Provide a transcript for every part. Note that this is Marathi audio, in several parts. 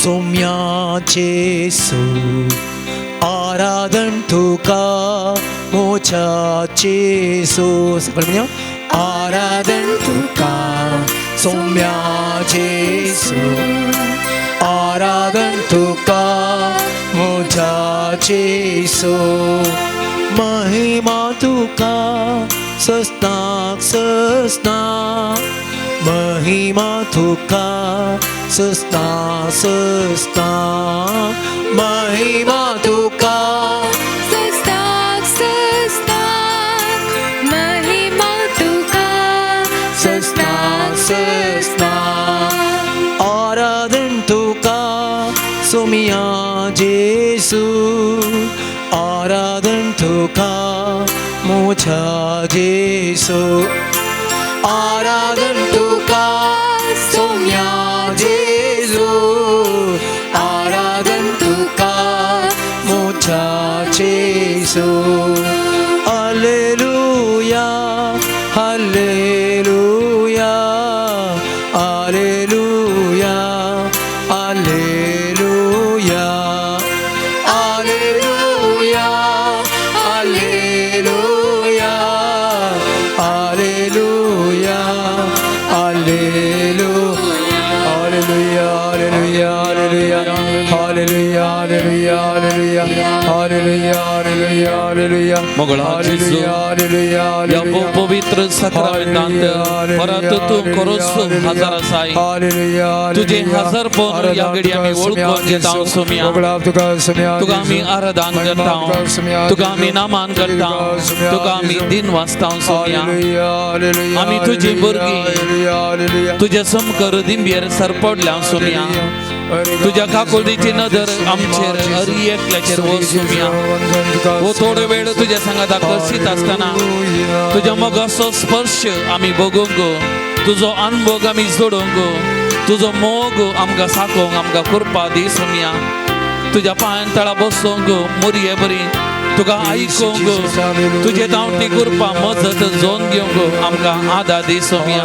सोम्या जेसू आराधन तुका मोच्या जेसू सकळ्यांनी आराधन तुका सोम्या जेसू आराधन तुका मोच्या जेसू महिमा तुका सस्नाक सस्नाक महिमा तुका सस्नाक सस्नाक महिमा तुका सस्नाक सस्नाक महिमा तुका सस्नाक सस्नाक आराधन तुका सोम्या जेसू आराधन तुका मोच्या जेसू आराधन तुका सोम्या जेसू आराधन तुका मोच्या जेसू हालेलुया हालेलुया हालेलुया हालेलुया हालेलुया हालेलुया हालेलुया हालेलुया हालेलुया हालेलुया हालेलुया हालेलुया हालेलुया हालेलुया हालेलुया मोगळा जेसू या पवित्र सक्रमेंतांत परत तू करोस हजार आसाय तुझे हजार पोन या घडी आम्ही ओळखून घेता सोम्या तुका आम्ही आराधन करता तुका आम्ही नामान करता तुका आम्ही दिन वाचता सोम्या आम्ही तुझी भुरगी तुझ्या समकर दिंबेर सरपडल्या सोम्या तुझ्या काकुळीची नजर आमचेर हर एकल्याचेर वो सोम्या वो थोडे वेळ तुझ्या संगात आकर्षित असताना तुझ्या मोगाचो स्पर्श आम्ही बघूंक तुझो अनुभव आम्ही जोडूंक तुझो मोग आमकां साकोंक आमकां करपा दी सोम्या तुझ्या पांयां तळा बसोंक मोरये बरी तुका आयकोंक तुझे धांवटी करपा मजत जोन घेवंक आमकां आदार दी सोम्या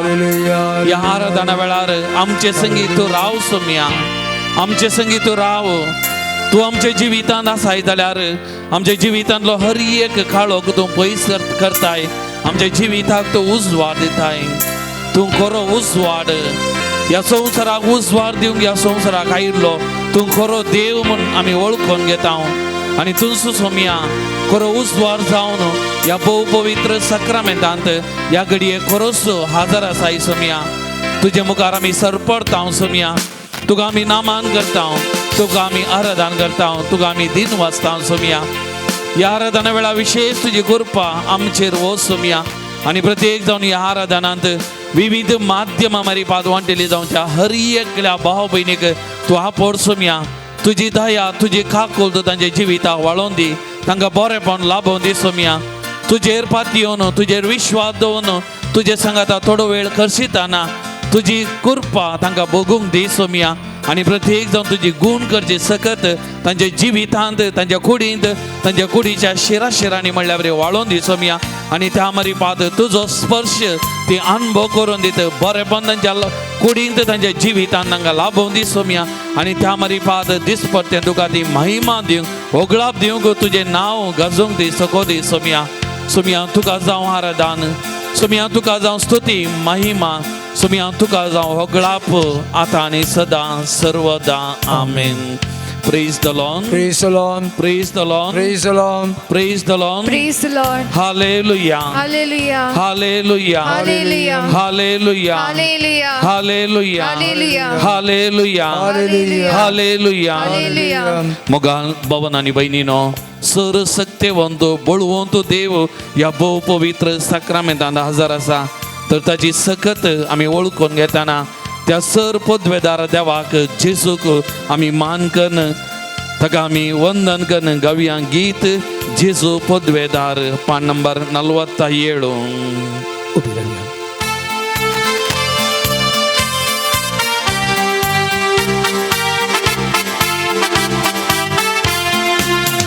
ह्या आराधना वेळार आमचे संगीत तूं राव सोम्या आमचे संगीत तूं राव तूं आमच्या जिवितांत आसाय जाल्यार आमच्या जिवितांतलो हर एक काळोख तूं पयस करताय आमच्या जिविताक तूं उजवाड दिताय तूं खरो उजवाड ह्या संवसाराक उजवाड दिवंक ह्या संवसाराक आयिल्लो तूं खरो देव म्हूण आमी वळखून घेता आनी तूं सोम्या खरो उजवाड जावन ह्या भोव पवित्र सक्रमेंतांत ह्या घडये खरोच हाजर आसाय सोम्या तुजे मुखार आमी सरपडता सोम्या तुका आमी नामान करता तुका आमी आराधन करता तुका आमी दिन वाचता सोम्या ह्या आराधना वेळा विशेष तुजी कृपा आमचेर वो सोम्या आनी प्रत्येक जावन ह्या आराधनांत विविध माध्यमां मारी पादवांटेली जावच्या हर एकल्या भाव भयणीक तूं आपड सोम्या तुजी दया तुजी काकूल तूं तांच्या जिविताक वाळोवन दी तांकां बरेपण लाभोवन दी सोम्या तुजेर पातयेवन तुजेर विश्वास दवरून तुजे संगाता थोडो वेळ करशिताना तुजी कृपा तांकां बगूंक दी सोम्या आनी प्रत्येक जावन तुजी गूण करची सकत तांच्या जिवितांत तांच्या कुडींत तांच्या कुडीच्या शिरांनी म्हणल्या बरें वाळोवन दी सोम्या आनी त्या मारी पाद तुजो स्पर्श ती अनुभव करून दित बरेपण तांच्या कुडींत तांच्या जिवितांत तांकां लाभोवन दी सोम्या आनी त्या मारी पाद दिसपट्टे तुका ती महिमा दिवंक होगळाप दिवंक तुजें नांव गाजोवंक दी सको दी सोम्या सोम्या तुका जावं आराधन सोम्या तुका जावं स्तुती महिमा सोम्या तुका जावं होगळाप आतां आनी सदां सर्वदा आमेन. Praise the Lord. Praise the Lord. Praise the Lord. Praise the Lord. Praise the Lord. Praise the Lord. Hallelujah. Hallelujah. Hallelujah. Hallelujah. Hallelujah. Hallelujah. Hallelujah. Hallelujah. Hallelujah. Hallelujah. Hallelujah. Hallelujah. मोगाल भवन आणि बहिणीनो सर सत्यवंत बळवंत देव या भोव पवित्र सक्रमेंतांत हजर आसा तर ताची सकत आमी वळखून घेताना त्या सर पदवेदार देवाक जेजूक आमी मान कन ताका आमी वंदन कन गावया गीत जेजू पदवेदार पान नंबर 47 उभी राहूया.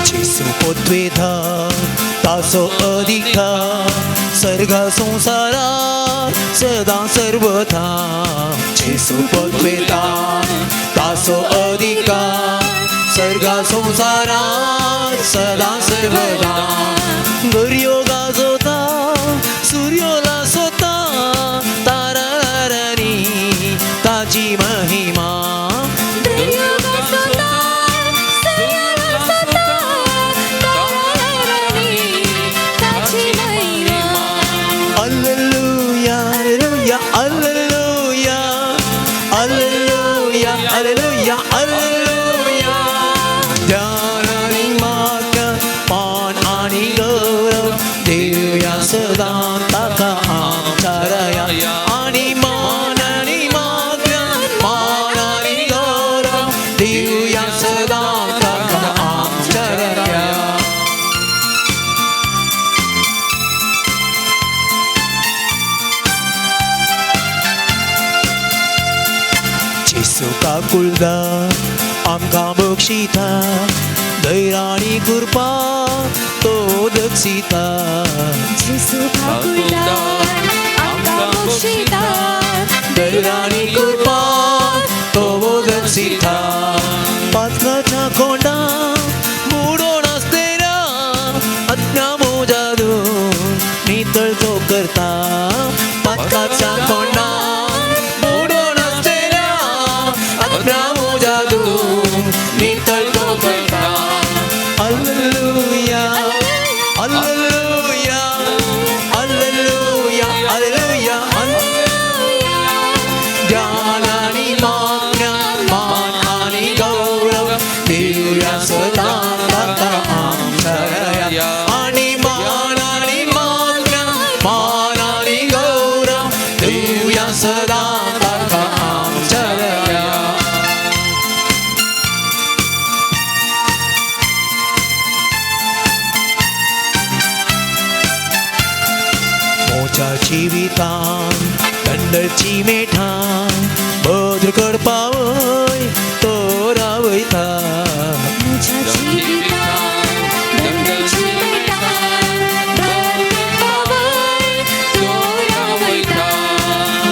जेजू पदवेदार ताचो अधिकार सर्गा संसारा सदा सर्वथा जेसू पदवेता तासो अधिकार सर्गा संसारा सदा सर्वथा दर्यो गाजोता सूर्योला सोता तारारानी ताची महिमा Alleluia, alleluia, alleluia, alleluia, alleluia, alleluia. ध्यान आणि मागण्या, मान आणि गौरव देऊया सदा ताका आमच्या आणि मान आणि मागण्या, मान आणि गौरव देऊया सदा ताका आमच्या जेसू काकुळदा आमकां बक्षिता दैराणी कृपा तो दक्षिता दैराणी कृपा तो दक्षिता पातकाच्या कोंडा बुडोन आसलेल्या अज्ञा मोजादून नितळ तो करता पातकाच्या कोंडा बुडोन आसलेल्या अज्ञा मोजादून नितळ तो करता Alleluia, alleluia, alleluia, alleluia, alleluia. ध्यान आणि मागण्या, मान आणि गौरव देऊया सदा ताका आमच्या आणि मान आणि मागण्या, मान आणि गौरव देऊया सदा ताका आमच्या मोच्या जिवितान दंडची मेठान भद्र करपावय तो रावयता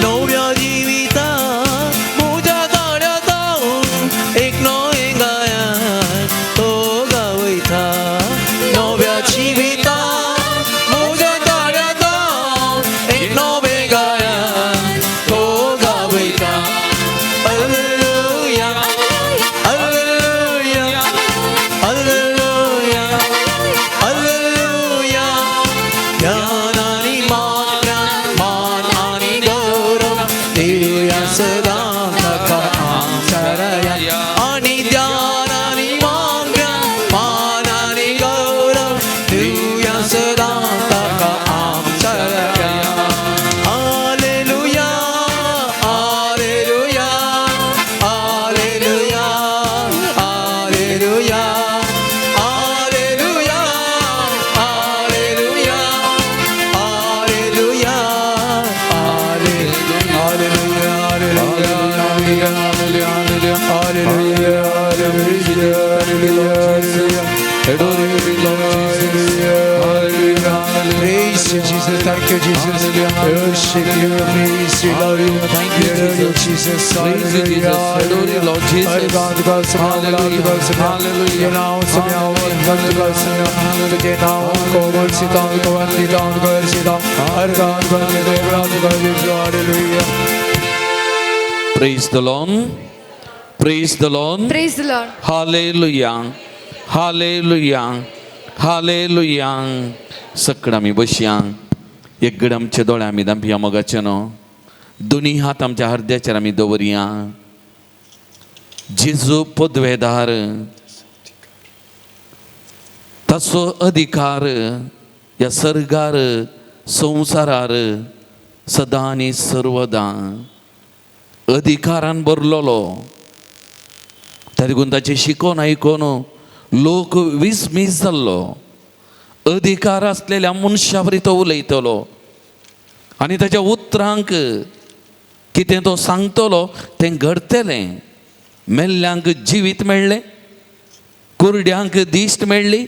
नव्या जिविता मोच्या गाड्या जाऊन एक नवे गायन तो गावयता नव्या जिविता मोच्या गाड्या जाऊन एक नवे गायन तो गावयता Alleluia, alleluia, alleluia, alleluia. ध्यान आणि मागण्या, मान आणि गौरव देऊया सदा ताका आमच्या आणि ध्यान आणि मागण्या, मान आणि गौरव देऊया सदा ताका आमच्या Alleluia, alleluia, alleluia, alleluia, alleluia, alleluia, alleluia, Praise you, Jesus. Thank you, Jesus. Worship you, praise you, love you. Thank you, Jesus. Praise you, Jesus. Adore you, Lord Jesus. Hallelujah. Praise the Lord. Praise the Lord. Praise the Lord. Hallelujah. Hallelujah. Hallelujah. सकड आमी बसया एक आमच्या दोळ्या आमी दांपया मोगाचे न्हू दोनी हात आमच्या हृदयाचेर आमी दवरया जेजू पदवेदार ताचो अधिकार ह्या सर्गार संवसारार सदां आनी सर्वदां अधिकारान भरलेलो त्या देखून ताचें शिकोवन आयकोन लोक विस्मीत जाल्लो अधिकार असलेल्या मनशावरी तो उलयतलो आनी ताच्या उतरांक कितें तो सांगतलो तें घडतलें मेल्ल्यांक जिवीत मेळ्ळें कुरड्यांक दिश्ट मेळ्ळी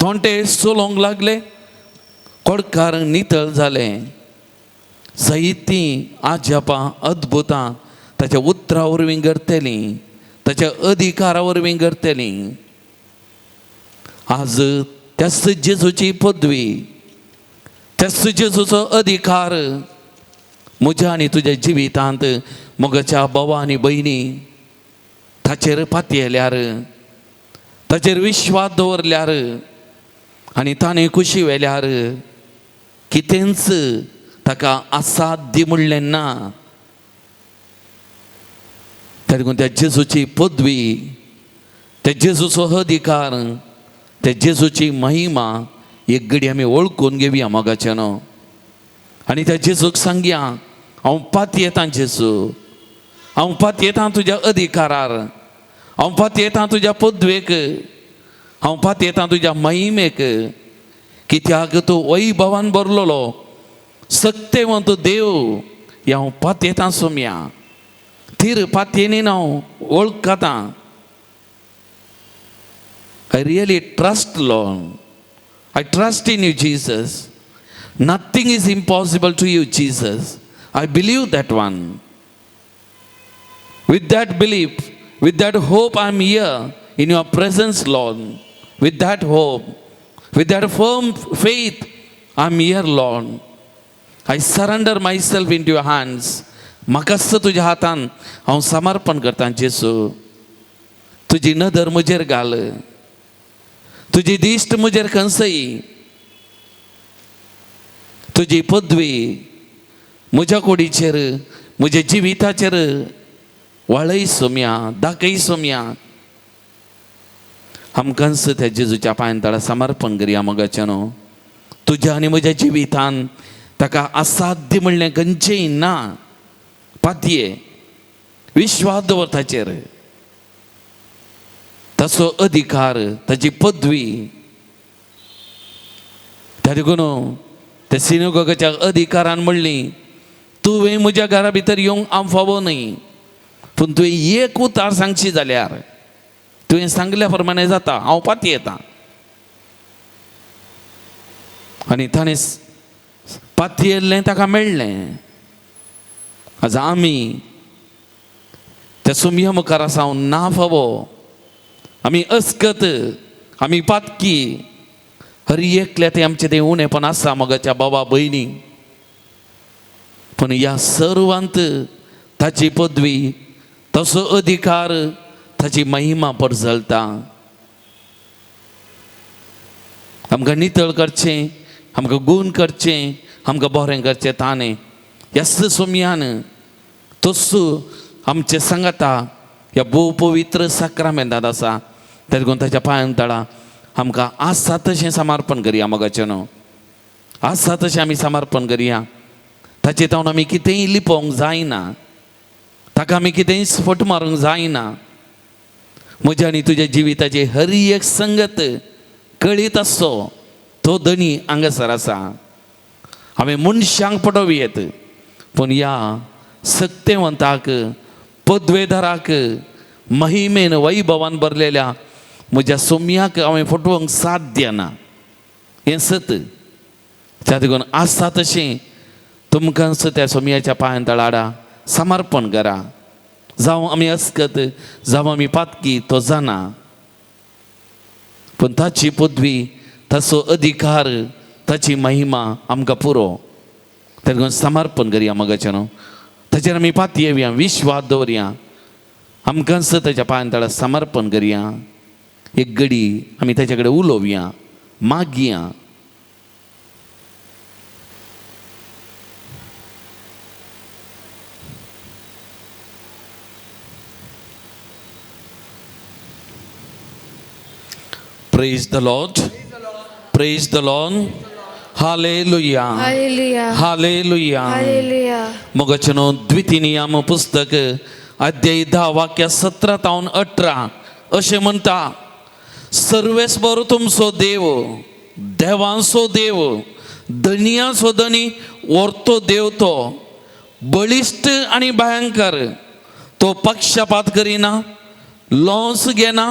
थोंटे चलोंक लागले कोडकार नितळ जाले जायतीं आजापां अद्भुतां ताच्या उतरा वरवीं घडटलीं, ताच्या अधिकारा वरवीं घडटलीं. आज त्याच जेजूची पदवी, त्याच जेजूचो अधिकार म्हज्या आनी तुज्या जिवितांत मोगाच्या भावा आनी भयणी ताचेर पातयेल्यार, ताचेर विश्वास दवरल्यार आनी ताणें खुशी व्हेल्यार कितेंच ताका असाध्य म्हणलें ना. त्या देखून त्या जेजूची पदवी, त्या जेजूचो अधिकार, त्या जेजूची महिमा एक घडी आमी वळखून घेवया मोगाचें न्हू. आनी त्या जेजूक सांगया, हांव पातयेतां जेजू, हांव पातयेतां तुज्या अधिकारार, हांव पातयेतां तुज्या पदवेक, हांव पातयेतां तुज्या महिमेक. कित्याक तूं वैभवान भरलेलो सत्यवंत देव हे हांव पातयेतां सोम्या. तीर पातयेनीन हांव वळखतां. I really trust, Lord. I trust in you, Jesus. Nothing is impossible to you, Jesus. I believe that one. With that belief, with that hope, I'm here in your presence, Lord. With that hope, with that firm faith, I'm here, Lord. I surrender myself into your hands. म्हाका तुज्या हातान हांव समर्पण करतां जेजू. तुजी नदर म्हजेर घाल, तुजी दिश्ट म्हजेर खंसय, तुजी पदवी म्हज्या कुडीचेर, म्हज्या जिविताचेर वळय सोम्या, दाखय सोम्या. आमकांच त्या जेजूच्या पांयतळा समर्पण करया मोगाचें न्हू. तुज्या आनी म्हज्या जिवितान ताका असाध्य म्हणलें खंयचेंय ना. पातये, विश्वास दवर ताचेर. ताचो अधिकार, ताची पदवी. त्या देखून त्या सिनेगोगाच्या अधिकारान म्हणली, तुवें म्हज्या घरा भितर येवंक हांव फावो न्हय, पूण तुवें एक उतार सांगशी जाल्यार तुवें सांगल्या प्रमाणे जाता, हांव पातयेतां. आनी ताणें पातयेल्लें ताका मेळ्ळें. आज आमी त्या सोम्या मुखार आसा, हांव ना फावो, आमी अस्कत, आमी पातकी, हर एकल्या ते आमचें तें उणेपण आसा मोगाच्या भावा भयणी. पूण ह्या सर्वांत ताची पदवी, तसो अधिकार, ताची महिमा परजळटा. आमकां नितळ करचें, आमकां गूण करचें, आमकां बरें करचें ताणें. ह्याच सोम्यान तोच आमचे सांगाता ह्या भोव पवित्र साक्रामेंतांत आसा. त्या देखून ताच्या पांयतळा आमकां आसा तशें समर्पण करया मोगाचें न्हू. आसा तशें आमी समर्पण करया. ताचे तावन आमी कितेंय लिपोवंक जायना, ताका आमी कितेंय फट मारूंक जायना. म्हज्या आनी तुज्या जिविताची हर एक संगत कळीत आसचो तो धनी हांगासर आसा. हांवें मनशांक पटोवयेत, पूण ह्या सत्यवंताक, पदवेधाराक, महिमेन वैभवान भरलेल्या म्हज्या सोम्याक हांवें फटोवंक साध्य ना. हें सत. त्या देखून आसा तशें तुमकांच त्या सोम्याच्या पांयतळा हाडा, समर्पण करा. जावं आमी अस्कत, जावं आमी पातकी, तो जाणा. पूण ताची पदवी, ताचो अधिकार, ताची महिमा आमकां पुरो. त्या देखून समर्पण करया मोगाचें न्हू. ताचेर आमी पातयेवया, विश्वास दवरया. आमकांच ताच्या पांयतळा समर्पण करया. एक घडी आमी ताचे कडेन उलोवया, मागया. Praise the Lord. Praise the Lord. Hallelujah. Hallelujah. Hallelujah. Hallelujah. मोगाचें द्वितीय नियम पुस्तक अध्याय 10 वाक्य 17 ते 18 अशें म्हणटा, सर्वेस्वर तुमचो देव, देवांचो देव, धनियाचो धनी, व्हरतो देव तो, बळिश्ट आनी भयंकर. तो पक्षपात करिना, लॉस घेना.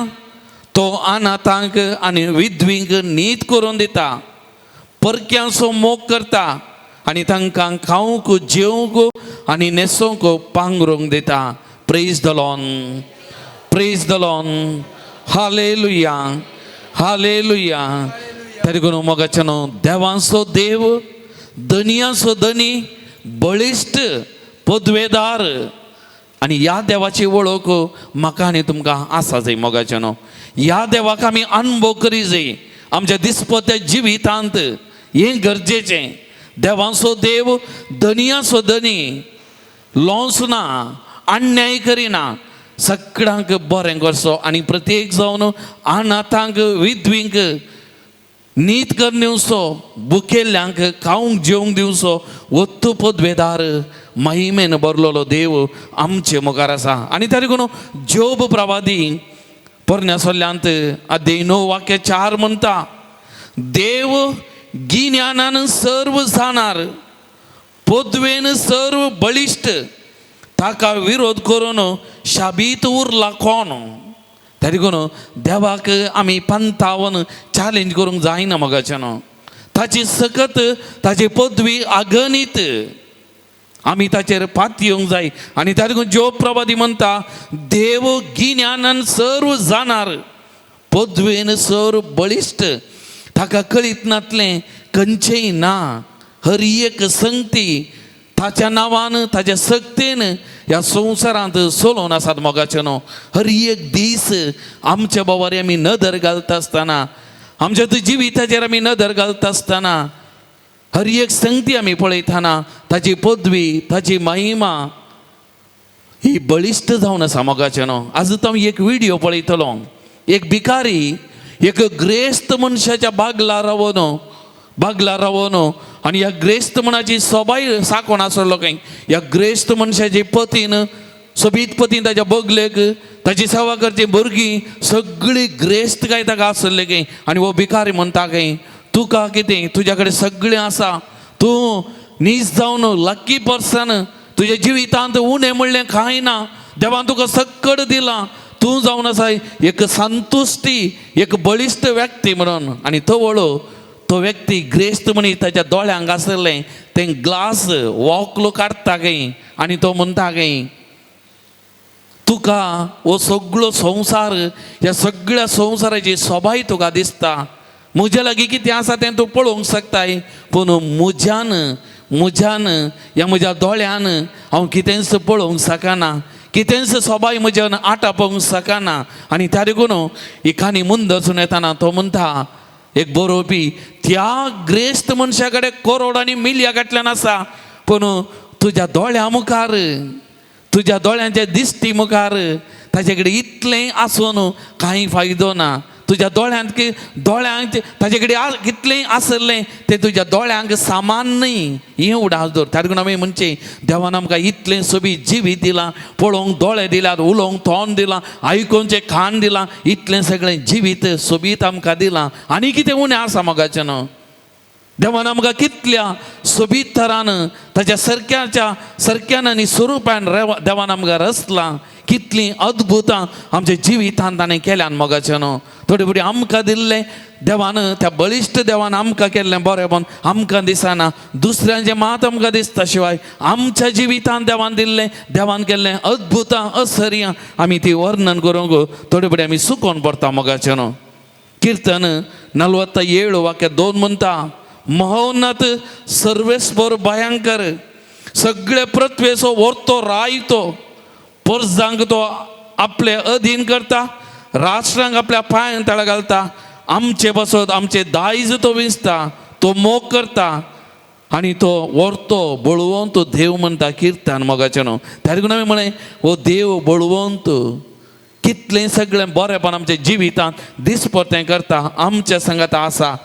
तो अनाथांक आनी विधवींक नीत करून दिता. परक्यांचो मोग करता आनी तांकां खावंक जेवंक आनी न्हेसोंक पांघरूंक दिता. Praise the Lord, praise the Lord. Hallelujah, hallelujah. तरी करून मोगाचेनो देवांचो देव, धनियाचो धनी, बळिश्ट, पदवेदार आनी ह्या देवाची वळख म्हाका आनी तुमकां आसा जाय. मोगाचेनो ह्या देवाक आमी अनुभव करी जाय आमच्या दिसपट्या जिवितांत. हें गरजेचें. देवाचो देव, धनियाचो धनी, लोंसना, अन्याय करिना, सगळ्यांक बरें करचो आनी प्रत्येक जावन अनाथांक, विधवींक नीत कर दिवचो, भुकेल्ल्यांक खावंक जेवंक दिवचो. वत्तू पदवेदार महिमेन भरलेलो देव आमचे मुखार आसा. आनी तरी करून जोब प्रवादी पोरन्यासोल्ल्यांत अध्याय 9 वाक्य 4 म्हणटा, देव गिन्यानान सर्व जाणार, पदवेन सर्व बळिश्ट, ताका विरोध करून शाबीत उरला कोण. तरी करून देवाक आमी पंतावन चॅलेंज करूंक जायना. मोगाचेनो ताची सकत, ताची पदवी अगणित, आमी ताचेर पात येवंक जाय. आनी तरी करून जोब प्रवादी म्हणटा, देव गिन्यानान सर्व जाणार, पदवेन सर्व बळिश्ट, ताका कळीत नातलें खंयचेंय ना. हर एक संगती ताच्या नांवान, ताच्या सक्तेन ह्या संवसारांत चलोवन आसात. मोगाचेनो हर एक दीस आमच्या बोवारी आमी नदर घालता आसतना, आमच्या जिविताचेर आमी नदर घालता आसतना, हर एक संगती आमी पळयतना ताची पदवी, ताची महिमा ही बळिश्ट जावन आसा. मोगाचेनो आज तो एक व्हिडिओ पळयतलो. एक भिकारी एक ग्रेस्त मनशाच्या बागला रावून आनी ह्या ग्रेस्त मनाची सोबाय साकोण आसलो काय. ह्या ग्रेस्त मनशाचे पतीन, सोबीत पतीन, ताच्या बगलेक, ताची सेवा करची भुरगीं सगळीं ग्रेस्त काय ताका आसले काय. आनी हो भिकारी म्हणटा काय, तुका कितें, तुज्या कडेन सगळें आसा, तूं नीज जावन लक्की पर्सन, तुज्या जिवितांत उणें म्हणलें कांय ना, देवान तुका सक्कड दिलां, तूं जावन आसा एक संतुश्टी, एक बळिश्ट व्यक्ती म्हणून. आनी तो वळो तो व्यक्ती ग्रेस्त मनीस ताच्या दोळ्यांक आसलें तें ग्लास वॉकलो काडटा काय. आनी तो म्हणटा काय, तुका हो सगळो संवसार, ह्या सगळ्या संवसाराची सोबाय तुका दिसता, म्हज्या लागीं कितें आसा तें तूं पळोवंक शकताय, पूण म्हज्यान ह्या म्हज्या दोळ्यान हांव कितेंच पळोवंक शकना, कितेंच सोबाय म्हज्यान आटापोवंक शकना. आनी त्या देखून ही काणी मुंदसून येताना तो म्हणटा, एक बरोवपी, त्या ग्रेस्त मनशा कडेन करोड आनी मिलियां गांठल्यान आसा, पूण तुज्या दोळ्या मुखार, तुज्या दोळ्यांच्या दिश्टी मुखार ताचे कडेन इतलें आसून कांय फायदो ना. तुज्या दोळ्यांक ताचे कडेन कितलें आसलें तें तुज्या दोळ्यांक सामान न्ही. हें उडास दवर. त्या देखून आमी म्हणचे, देवान आमकां इतलें सोबीत जिवीत दिलां, पळोवंक दोळे दिल्यात, उलोवंक तोंड दिलां, आयकोवचें कान दिलां, इतलें सगळें जिवीत सोबीत आमकां दिलां. आनी कितें उणें आसा मोगाचेनो. देवान आमकां कितल्या सोबीत तरान ताच्या सरक्यान आनी स्वरुपान देवान आमकां रचलां, कितलीं अद्भुतां आमच्या जिवितांत ताणें केल्यान. मोगाचेनो थोडी फुडें आमकां दिल्लें देवान, त्या बळिश्ट देवान आमकां केल्लें बरेंपण आमकां दिसना, दुसऱ्यांचें मात आमकां दिसता, शिवाय आमच्या जिवितांत देवान दिल्लें, देवान केल्लें अद्भुतां, असर्यां आमी ती वर्णन करूंक थोडे फुडें आमी सुकोवन पडटा. मोगाचेनो कीर्तन 47 वाक्य 2 म्हणटा, महोन्नत, सर्वेस्पर, भयंकर, सगळे पृथ्वेचो व्हरतो राय तो, पर्जांक तो आपले अधीन करता, राष्ट्रांक आपल्या पांयां तळा घालता, आमचे बसत आमचे दायज तो विंचता, तो मोग करता आनी तो व्हरतो बळवंत देव म्हणटा कीर्तन. मोगाचेनो त्या देखून आमी म्हळें, हो देव बळवंत कितलें सगळें बरेंपण आमच्या जिवितांत दिसपट्टें करता, आमच्या संगत आसा.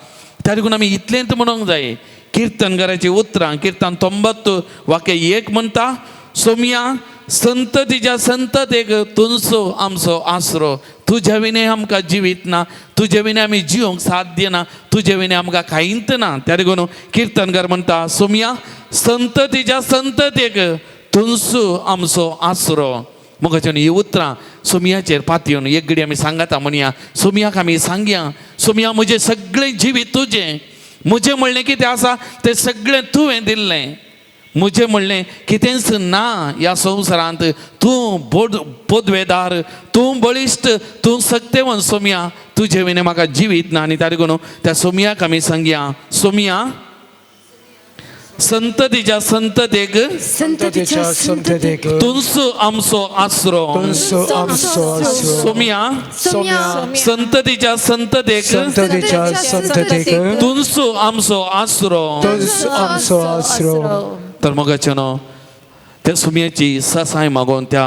त्या देखून आमी इतलेंच म्हणूंक जाय. कीर्तनकाराची उतरां कीर्तन 90 वाक्य 1 म्हणटा, सोम्या संततीच्या संततेक तुमचो आमचो आसरो, तुज्या विने आमकां जिवीत ना, तुजे विने आमी जिवंक साध्य ना, तुजे विने आमकां कांयच ना. त्या देखून कीर्तनकार म्हणटा, सोम्या संततीच्या संततेक तुमचो आमचो आसरो. मोगाचेन ही उतरां सोमयाचेर पातयेवन एक घडी आमी सांगाता म्हणया. सोमयाक आमी सांगया, सोमया म्हजें सगळें जिवीत तुजें, मुझे म्हणलें कितें आसा तें सगळें तुवें दिल्लें. मुझे म्हणलें कितेंच ना ह्या संवसारांत. तूं पोदवेदार, तूं बळिश्ट, तूं सत्यवन सोम्या, तुजे विने म्हाका जिवीत ना. आनी तारी करून त्या सोम्याक आमी सांगया, सोम्या संततीच्या संततेक संततीच्या संततेक तुंसो आमचो आसरो. तुंसो आमचो आसरो. सोम्या सोम्या संततीच्या संततेक संततीच्या संततेक तुंसो आमचो आसरो. तुंसो आमचो आसरो. तर मोगाचेनो त्या सुमयाची ससाय मागोवन त्या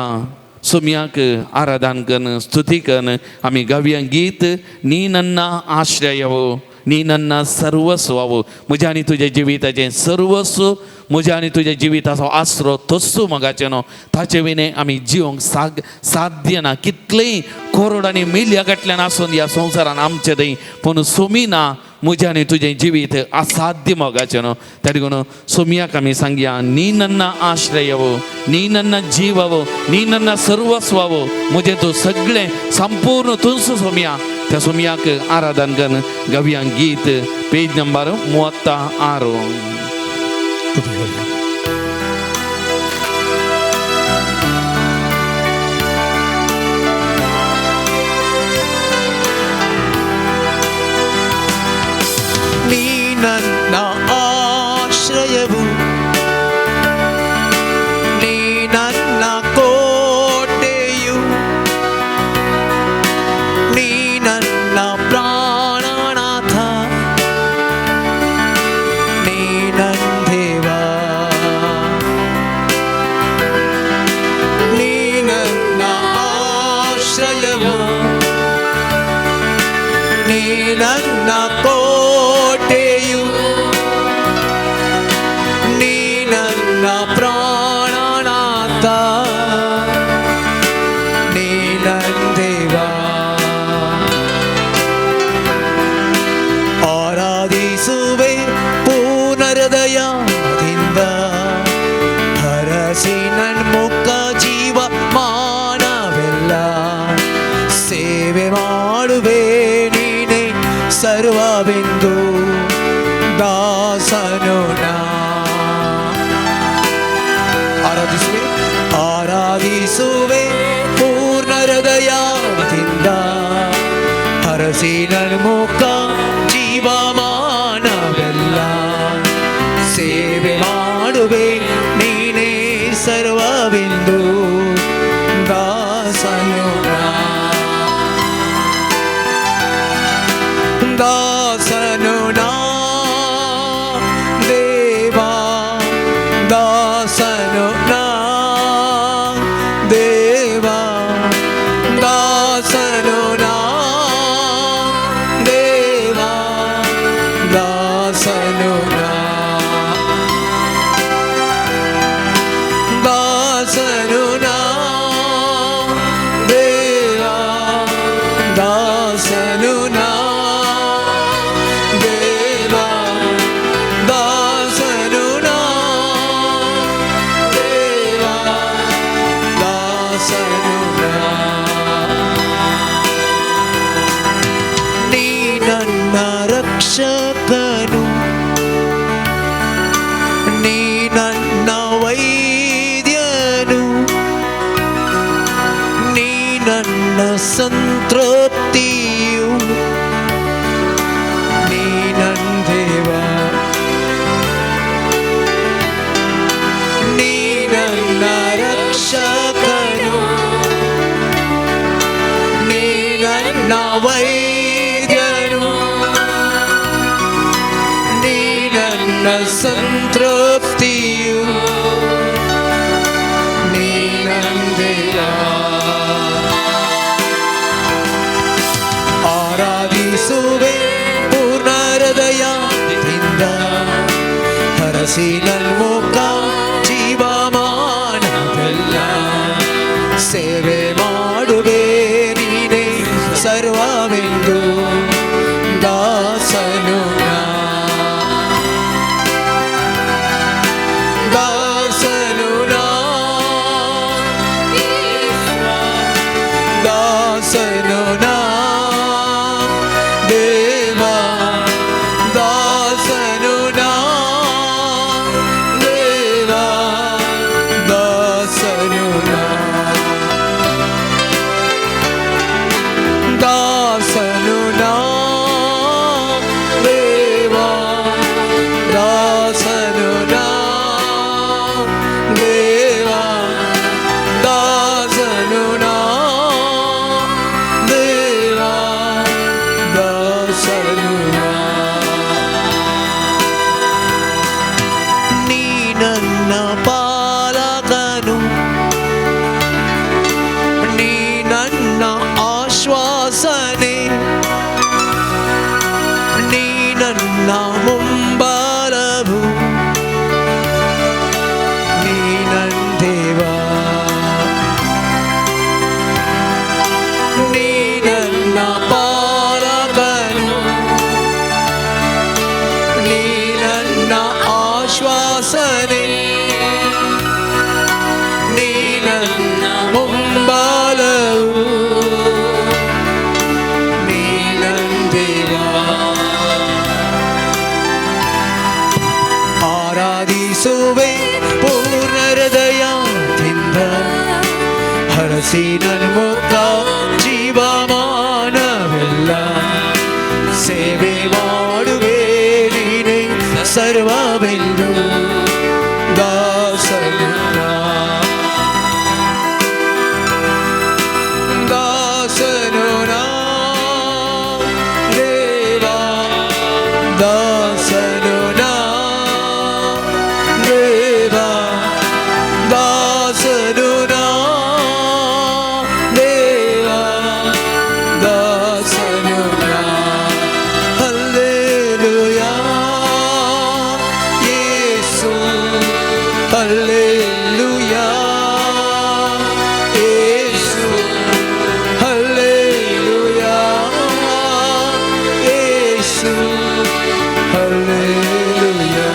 सुमयाक आराधन करून स्तुती करून आमी गावया गीत नी नन्ना आश्रयवो, नी नन्ना सर्वस्व. म्हज्या आनी तुज्या जिविताचें सर्वस्व, म्हज्या आनी तुज्या जिविताचो आसरो तस्सू मोगाचेनो. ताचे विने आमी जिवंक साध्य ना. कितलेंय करोड आनी मिलियां आसून ह्या संवसारान आमचे थंय, पूण सोमी ना म्हज्या आनी तुजें जिवीत असाध्य मोगाचेनो. तारी करून सोमयाक आमी सांगया, नी नन्ना आश्रयवो, नी नन्ना जीववो, नी नन्ना सर्वस्ववो. म्हजें तूं सगळें संपूर्ण तुंचो सोम्या. त्या सोमयाक आराधन करून गावया गीत पेज नंबर 36. ನೀ ನನ್ನ ಆಶ್ರಯವು, ನೀ ನನ್ನ ಕೋಟೆಯು, ನೀ ನನ್ನ ಪ್ರಾಣನಾಥ, ನೀ ನನ್ನ ದೇವ, ನೀ ನನ್ನ ಆಶ್ರಯವು, ನೀ ನನ್ನ ಕೋಟೆಯು, ನೀ ನನ್ನ ಪ್ರಾಣನಾಥ, ನೀ ನನ್ನ ದೇವ. ಆರಾಧಿಸುವೆ ಪೂರ್ಣ ಹೃದಯದಿಂದ, ಹರಸಿ ನನ್ನ ಮುಖ ಜೀವ ಮಾನವೆಲ್ಲ, ಸೇವೆ ಮಾಡುವೆ ನೀನೇ ಸರ್ವವೆಂದು, ದಾಸನು ನಾ. ಆರಾಧಿಸುವೆ ಪೂರ್ಣ ಹೃದಯದಿಂದ, ಹರಸಿ ನನ್ನ ಮುಖ ಜೀವಮಾನವೆಲ್ಲ, ಸೇವೆ ಮಾಡುವೆ ನೀನೇ ಸರ್ವವೆಂದು, ದಾಸನು ನಾ. ದಾಸನು ನಾ ದೇವಾ, ದಾಸನು ನಾ ದೇವಾ, ದಾಸನು ನಾ ದೇವಾ, ದಾಸನು ನಾ, ದಾಸನು ನಾ ದೇವಾ, ದಾಸನು ನಾ ದೇವಾ, ದಾಸನು ನಾ ದೇವಾ, ದಾಸನು ನಾ. ನೀ ನನ್ನ ರಕ್ಷಕನು, ನೀ ನನ್ನ ವೈದ್ಯನು, ನೀ ನನ್ನ ಸಂತೃಪ್ತಿಯು, ನೀ ನನ್ನ ದೇವ, ನೀ ನನ್ನ ರಕ್ಷಕನು, ನೀ ನನ್ನ ವೈದ್ಯನು, ನೀ ನನ್ನ ಸಂತೃಪ್ತಿಯು, ನೀ ನನ್ನ ದೇವ. ಆರಾಧಿಸುವೆ ಪೂರ್ಣ ಹೃದಯದಿಂದ, ಹರಸಿ ನನ್ನ ಮುಖ ಜೀವಮಾನವೆಲ್ಲ, ಸೇವೆ ಮಾಡುವೆ ನೀನೇ ಸರ್ವವೆಂದು, ದಾಸನು ನಾ. ದಾಸನು ನಾ, ದಾಸನು ನಾ ದೇವಾ, ದಾಸ ಸಿನನ್ಮುಖ ಜೀವಮಾನವೆಲ್ಲ ಸೇವೆ ಮಾಡುವೆ ನೀನೆ ಸರ್ವವೆಂದು ದಾಸನು ದಾಸನು ದೇವಾ ದಾಸನು ದೇವಾ ದಾಸನು ದೇವಾ ದಾಸನು ಹಲ್ಲೆಲೂಯಾ ಯೇಸು ಹಲ್ಲೆಲೂಯಾ ಯೇಸು ಹಲ್ಲೆಲೂಯಾ ಯೇಸು ಹಲ್ಲೆಲೂಯಾ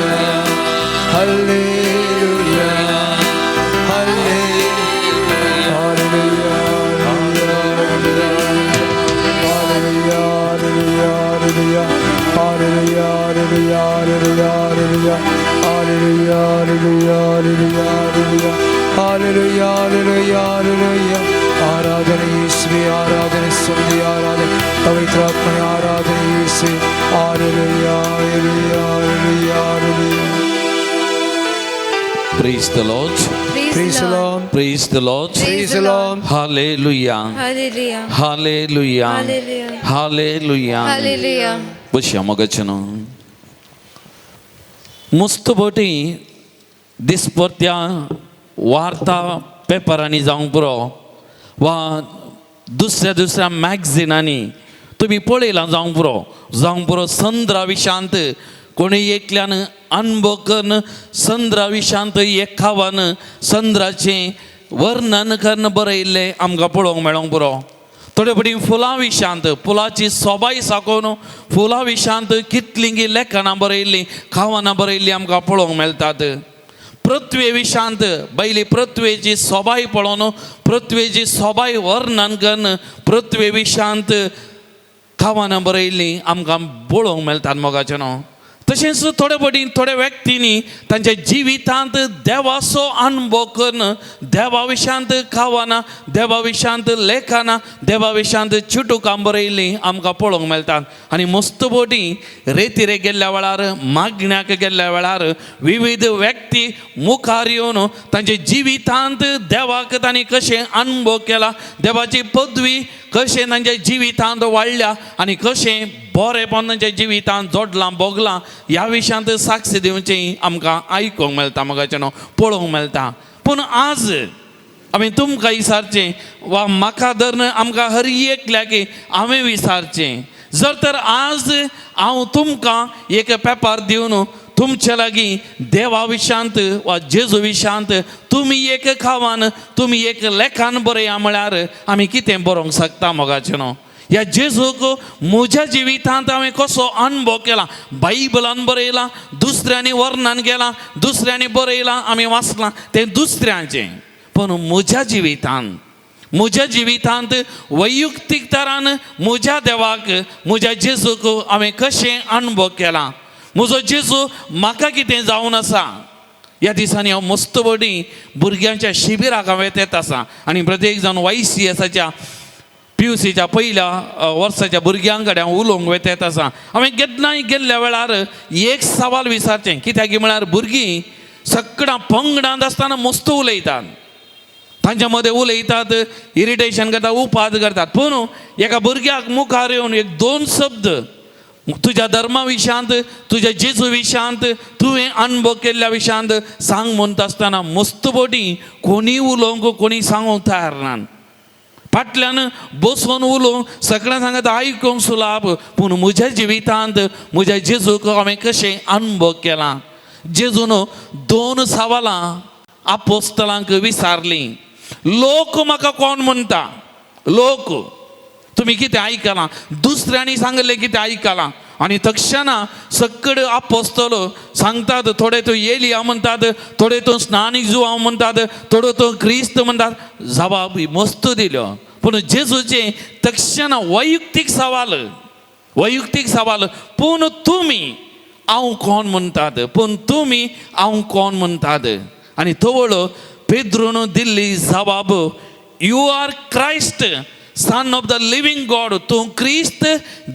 ಹಲ್ಲೆಲೂಯಾ ಆರಾಧನೆ ಯೇಸುವೆ ಆರಾಧನೆ ಸ್ತುತಿ ಆರಾಧನೆ ಪವಿತ್ರಾತ್ಮನೇ ಆರಾಧನೆ ಯೇಸುವೆ hallelujah hallelujah hallelujah hallelujah Praise the Lord. Praise the Lord. Praise the Lord. Praise the Lord. Hallelujah. Hallelujah. Hallelujah. Hallelujah. Hallelujah. Hallelujah. बशी मगचनो मुस्तबोटी दिसपत्या वार्ता पेपरांनी जावंक पुरो वा दुसऱ्या मॅगझिनांनी तुम्ही पळयलां जावंक पुरो संद्रा विशांत कोणी एकल्यान अनुभव करून संद्रा विशांत एकावन संद्राचें वर्णन करून बरयल्लें आमकां पळोवंक मेळोंक पुरो थोडे फावटी फुलां विशांत फुलाची सोबाय साकोवन फुलां विशांत कितलीं लेखनां बरयल्लीं खावनां बरयल्लीं आमकां पळोवंक मेळटात पृथ्वे विशांत बैली पृथ्वेची सोबाय पळोवन पृथ्वेची सोबाय वर्णन करून पृथ्वे विशांत खावनां बरयल्लीं आमकां पळोवंक मेळटात मोगाचें न्हू तशेंच थोडे फावटी थोड्या व्यक्तींनी तांच्या जिवितांत देवाचो अनुभव करून देवा विशांत खावनां देवा विशांत लेखनां देवा विशांत चुटुकां बरयल्लीं आमकां पळोवंक मेळटात आनी मस्तबोटी रेतीरे गेल्ल्या वेळार मागण्याक गेल्ल्या वेळार विविध व्यक्ती मुखार येवन तांच्या जिवितांत देवाक तांणी कशें अनुभव केला देवाची पदवी कशें तांच्या जिवितांत वाडल्या आनी कशें बरेंपण तांच्या जिवितांत जोडलां भोगलां ह्या विशयांत साक्ष दिवचें आमकां आयकूंक मेळटा मोगाचें न्हू पळोवंक मेळटा पूण आज हांवें तुमकां विचारचें वा म्हाका धरून आमकां हर एकल्याक हांवें विचारचें जर तर आज हांव तुमकां एक पेपर दिवन तुमचे लागीं देवा विशांत वा जेजू विशांत तुमी एक खावान तुमी एक लेखान बरया म्हळ्यार आमी कितें बरोवंक शकता मोगाचें न्हू ह्या जेजूक म्हज्या जिवितांत हांवें कसो अनुभव केला बायबलान बरयलां दुसऱ्यांनी वर्णन केलां दुसऱ्यांनी बरयलां आमी वाचलां तें दुसऱ्यांचें पूण म्हज्या जिवितांत वैयक्तीक तरान म्हज्या देवाक म्हज्या जेजूक हांवें कशें अनुभव केला म्हजो जेजू म्हाका कितें जावन आसा ह्या दिसांनी हांव मस्तबडी भुरग्यांच्या शिबिराक हांव येत आसा आनी प्रत्येक जाण YCSच्या PUCच्या पहिल्या वर्साच्या भुरग्यां कडेन उलोवंक वेत आसा हांवें केन्नाय गेल्ल्या वेळार एक सवाल विचारचें कित्याक म्हळ्यार भुरगीं सगळ्यां पंगडांत आसतना मस्त उलयतात तांच्या मदें उलयतात इरिटेशन करतात उपाद करतात पूण एका भुरग्याक मुखार येवन एक दोन शब्द तुज्या धर्मा विशांत तुज्या जेजू विशांत तुवें अनुभव केल्ल्या विशांत सांग म्हणटा आसतना मस्तबडी कोणी उलोवंक कोणी सांगूंक तयार ना फाटल्यान बसून उलोवंक सगळ्यांक सांगता आयकूंक सुलाभ पूण म्हज्या जिवितांत म्हज्या जेजूक हांवें कशें अनुभव केला जेजून दोन सवालां आपोस्तलांक विचारलीं लोक म्हाका कोण म्हणटा लोक तुमी कितें आयकलां दुसऱ्यांनी सांगलें कितें आयकलां आनी तक्षणा सकड आपोस्तल सांगतात थोडे तो एलिया म्हणटात थोडे तो स्नानीक जुवांव म्हणटात थोडे तो क्रिस्त म्हणटात जबाब मस्त दिल्यो पूण जेजूचे तक्षणा वैयक्तीक सवाल पूण तुमी हांव कोण म्हणटात पूण तुमी हांव कोण म्हणटात आनी तवळ पेद्रून दिल्ली जबाब you are Christ son of the living God, तूं क्रिस्त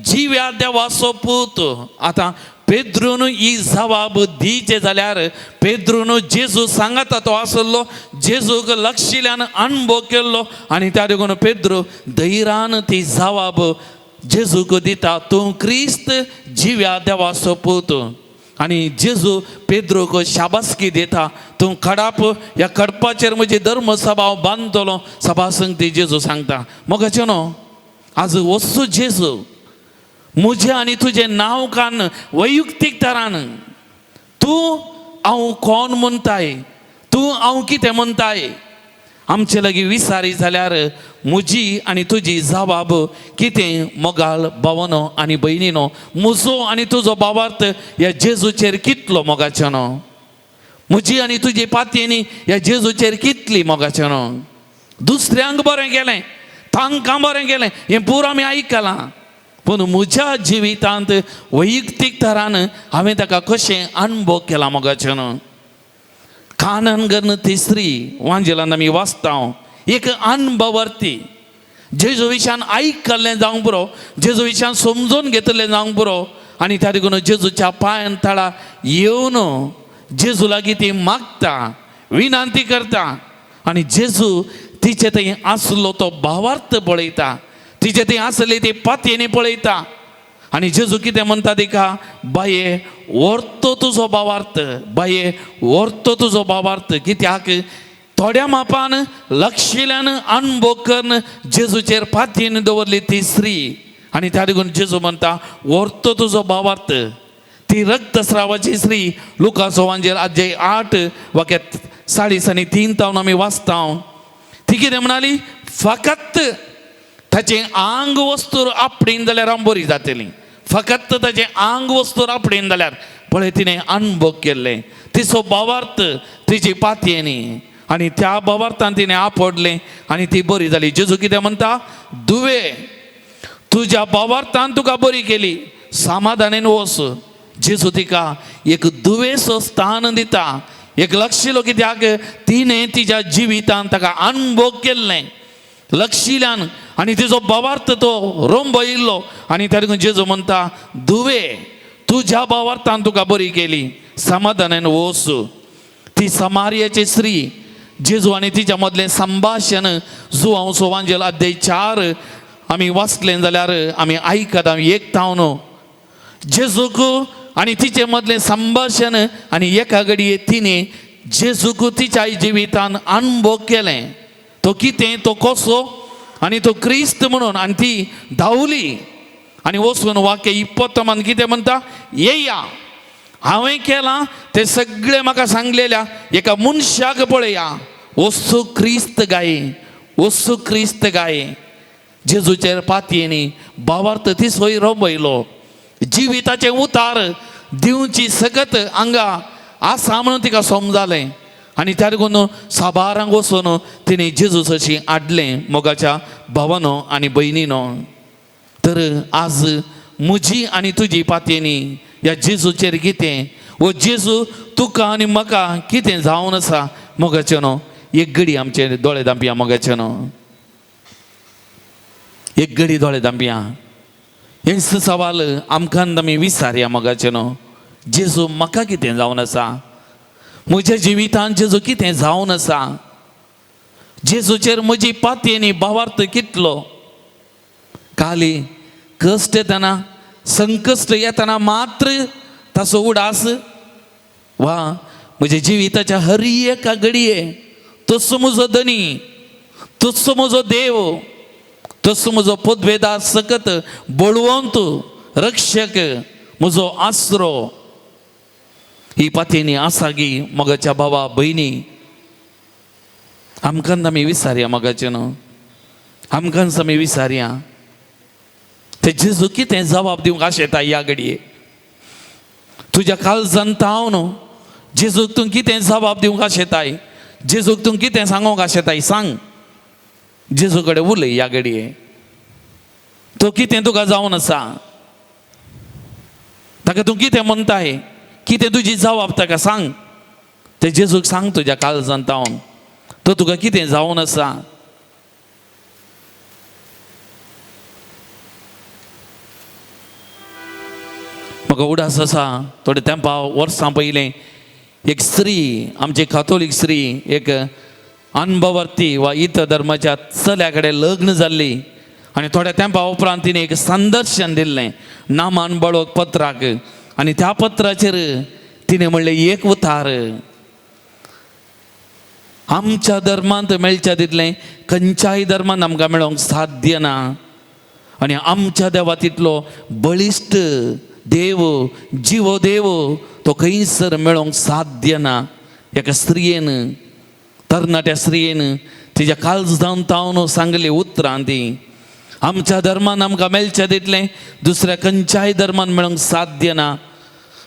जिव्या देवाचो पूत. आतां पेद्रून ही जबाब दिचे जाल्यार पेद्रून जेजू सांगता तो आसलो, जेजूक लक्षिल्ल्यान अणभव केल्लो आनी त्या देखून पेद्रू धैर्यान ती जबाब जेजूक दिता, तूं क्रिस्त जिव्या देवाचो पूत. आनी जेजू पेद्रूक शाबासकी दिता, तूं खडाप, ह्या खडपाचेर म्हजी धर्म सभाव बांदतलो. सभा संगती जेजू सांगता. मोगाचे न्हू, आज वस्तू जेजू म्हजें आनी तुजें नांव कान वैयक्तीक तरान तूं हांव कोण म्हणटाय, तूं हांव कितें म्हणटाय, आमचे लागीं विचारी जाल्यार म्हजी आनी तुजी जबाब कितें मोगाल भावनो आनी भयणीनो, म्हजो आनी तुजो भावार्थ ह्या जेजूचेर कितलो मोगाचो न्हू, म्हजी आनी तुजी पातयेनी ह्या जेजूचेर कितली मोगाचो न्हू. दुसऱ्यांक बरें गेलें, तांकां बरें गेलें, हें पुरो आमी आयकलां, पूण म्हज्या जिवितांत वैयक्तीक तरान हांवें ताका कशें अणभव केला मोगाचो न्हू. कानन गन तिसरी वांजेलांत आमी वाचता, एक अणभवर्ती जेजू विशयान आयकल्लें जावंक पुरो, जेजू विशयान समजून घेतलें जावंक पुरो आनी त्या देखून जेजूच्या पांयां तळा येवन जेजू लागीं ती मागता, विनंती करता आनी जेजू तिचे थंय आसलो तो भावार्थ पळयता, तिचे थंय आसली ती पातयेनी पळयता आनी जेजू कितें म्हणटा तिका, बाये व्हरतो तुजो भावार्थ, बाये व्हरतो तुजो भावार्थ. कित्याक थोड्या मापान लक्षिल्ल्यान अणभव करून जेजूचेर पातयेन दवरली ती स्त्री आनी त्या देखून जेजू म्हणटा व्हरतो तुजो भावार्थ. ती रक्तस्रावाची स्त्री लुकाचो वांजेल अध्याय 8 वाक्य 3:3 आमी वाचता. ती कितें म्हणाली, फकत ताचें आंग वस्तूर आपणीन जाल्यार हांव बरी जातली, फकत ताचें आंग वस्तूर आपणीन जाल्यार. पळय तिणें अणभव केल्लें, तिचो भावार्थ तिची पातयेनी आनी त्या भावार्थान तिणें आपडलें आनी ती बरी जाली. जेजू कितें म्हणटा, दुवे तुज्या भावार्थान तुका बरी केली, समाधानान वच. जेजू तिका एक दुवेसो स्थान दिता, एक लक्षिलो, कित्याक तिणें तिच्या जिवितांत ताका अणभव केल्लें लक्षिल्ल्यान आनी तिजो भावार्थ तो रोंबयिल्लो आनी त्या देखून जेजू म्हणटा, दुवे तुज्या भावार्थान तुका बरी केली, समाधानान वच. ती समारियाची स्त्री, जेजू आनी तिच्या मदलें संभाशण जुवांचो वांजेल अध्याय 4 आमी वाचलें जाल्यार आमी आयकत एकता न्हू. जेजूक आनी तिचे मदलें संभाशण आनी एका घडये तिणें जेजूक तिच्या जिवितान अणभव केलें. तो कितें, तो कसो आनी तो क्रिस्त म्हणून. आनी ती धांवली आनी वचून वाक्य 20 कितें म्हणटा, येया हांवें केलां तें सगळें म्हाका सांगलेल्या एका मनशाक पळया, वस्तू क्रिस्त गाये, वस्तू क्रिस्त गाये. जेजूचेर पातयेनी भावार्थ ती सोय रोंबयलो, जिविताचे उतार दिवची सकत हांगा आसा म्हणून तिका समजालें आनी त्या देखून साबारांक वचून तिणें जेजूस अशी हाडलें. मोगाच्या भावानो आनी भयणीनो, तर आज म्हजी आनी तुजी पातयेनी ह्या जेजूचेर कितें, वो जेजू तुका आनी म्हाका कितें जावन आसा मोगाचें न्हू. एक घडी आमचे दोळे धांपया मोगाचें न्हू, एक घडी दोळे धांपया. हेच सवाल आमकां आमी विचारया मोगाचें न्हू. जेजू म्हाका कितें जावन आसा, म्हज्या जिवितांत जेजू कितें जावन आसा, जेजूचेर म्हजी पातयेनी भावार्थ कितलो. खाली कश्ट येतना, संकश्ट येतना मात्र ताचो उडास, वा म्हज्या जिविताच्या हर एका घडये तसो म्हजो धनी, तसो म्हजो देव, तसो म्हजो पदवेदार सकत बळवंत रक्षक, म्हजो आसरो. ही पातयेनी आसा गी मोगाच्या भावा भयणी. आमकां आमी विचारया मोगाचें न्हू, आमकांच आमी विचारया ते जेजू कितें जबाब दिवंक आशेता ह्या घडये. तुज्या काळजांत हांव न्हू, जेजूक तूं कितें जबाब दिवंक आशेताय, जेजूक तूं कितें सांगूंक आशेताय, सांग. जेजू कडेन उलय ह्या घडये. तो कितें तुका जावन आसा, ताका तूं कितें म्हणटाय, कितें तुजी जबाब ताका सांग. ते जेजूक सांग तुज्या काळजांत हांव, तो तुका कितें जावन आसा. म्हाका उडास आसा थोडे तेंपा वर्सां पयलें एक स्त्री आमची कातोलीक स्त्री एक अनभवर्ती वा इतर धर्माच्या चल्या कडेन लग्न जाल्ली आनी थोड्या तेंपा उपरांत तिणें एक संदर्शन दिल्लें नामान बळोक पत्राक आनी त्या पत्राचेर तिणें म्हणलें एक उतार आमच्या धर्मांत मेळच्या तितलें खंयच्याय धर्मान आमकां मेळोंक साध्य ना आनी आमच्या देवा तितलो बळिश्ट देव जिवो देव तो खंयसर मेळोंक साध्य ना. एका स्त्रियेन तरणाट्या स्त्रियेन तिच्या काळजांत तावन सांगली उतरां ती आमच्या धर्मान आमकां मेळचें तितलें दुसऱ्या खंयच्याय धर्मान मेळोंक साध्य ना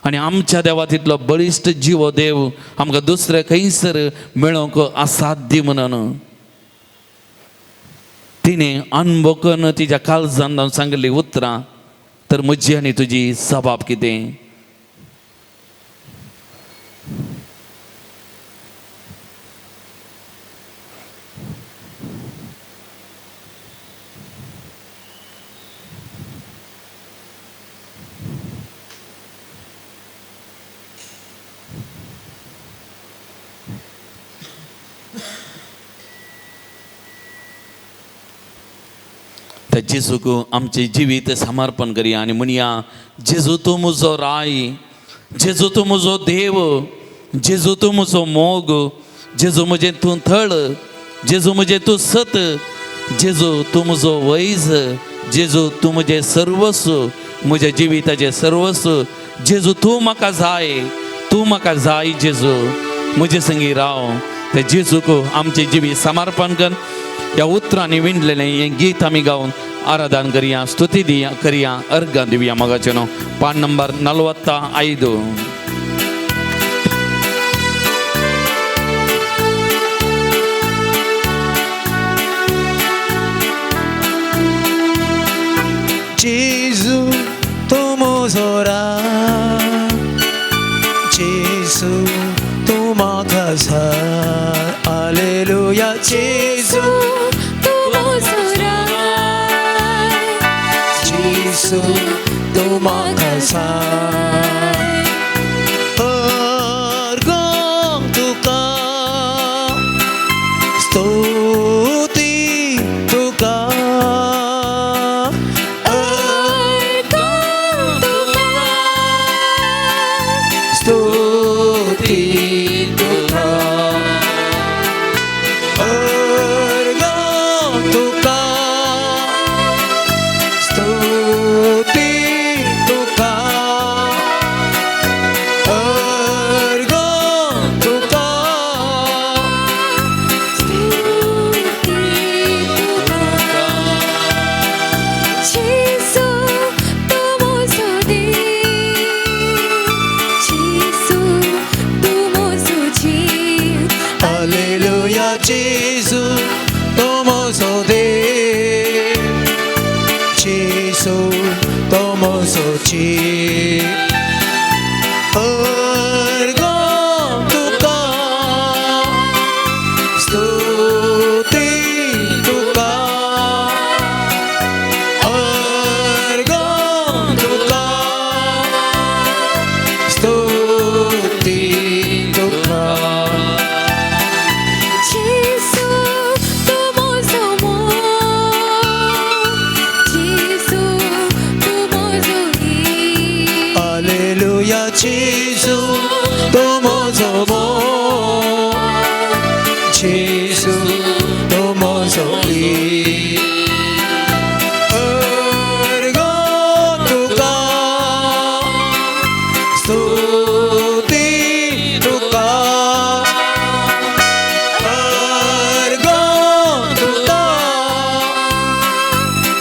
आनी आमच्या देवा तितलो बळिश्ट जिवो देव आमकां दुसरे खंयसर मेळोंक असाध्य म्हणून तिणें अनुभव करून तिच्या काळजांत सांगली उतरां. तर म्हजी आनी तुजी जबाब कितें? त्या जेजूक आमचे जिवीत समर्पण करया आनी म्हणया जेजू तूं म्हजो राय, जेजू तूं म्हजो देव, जेजू तूं म्हजो मोग, जेजू म्हजें तूं थळ, जेजू म्हजें तूं सत, जेजू तूं म्हजो वैज, जेजू तूं म्हजें सर्वस्व, म्हज्या जिविताचें सर्वस्व. जेजू तूं म्हाका जाय जेजू म्हजे संगी राव. त्या जेजूक आमचे जिवीत समर्पण कर. ह्या उतरांनी विणलेलें हें गीत आमी गावन आराधन करिया, स्तुती दिया करिया, अर्घ दिवया. मोगाचें न्हू पान नंबर 45. जेजू तूं म्हजो राय, जेजू तूं म्हाका जाय. हालेलुया. जेजू तूं म्हजो राय, जेजू तूं म्हाका जाय. अर्घ तुका, स्तुती तुका, अर्घ तुका, स्तुती तुका, अर्घ तुका, स्तुती तुका, अर्घ तुका, जेजू तूं म्हजो देव, जेजू तूं म्हजो जीव. हालेलुया. जेजू तूं म्हजो देव, जेजू तूं म्हजो जीव. अर्घ तुका, स्तुती तुका, अर्घ तुका, स्तुती तुका. जेजू तूं म्हजो मोग, जेजू तूं म्हजो ईश. हालेलुया. जेजू तूं म्हजो मोग, जेजू तूं म्हजो ईश. अर्घ तुका, स्तुती तुका, अर्घ तुका,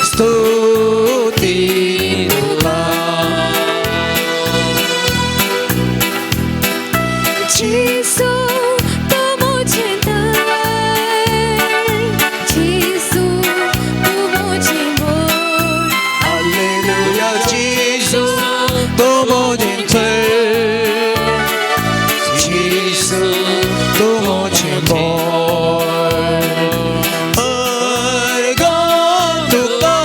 स्तुती तुका. जेजू तूं म्हजें दार, जेजू तूं म्हजें मोल. हालेलुया. जेजू तूं म्हजें थळ, जेजू तूं म्हजें मोल. अर्घ तुका,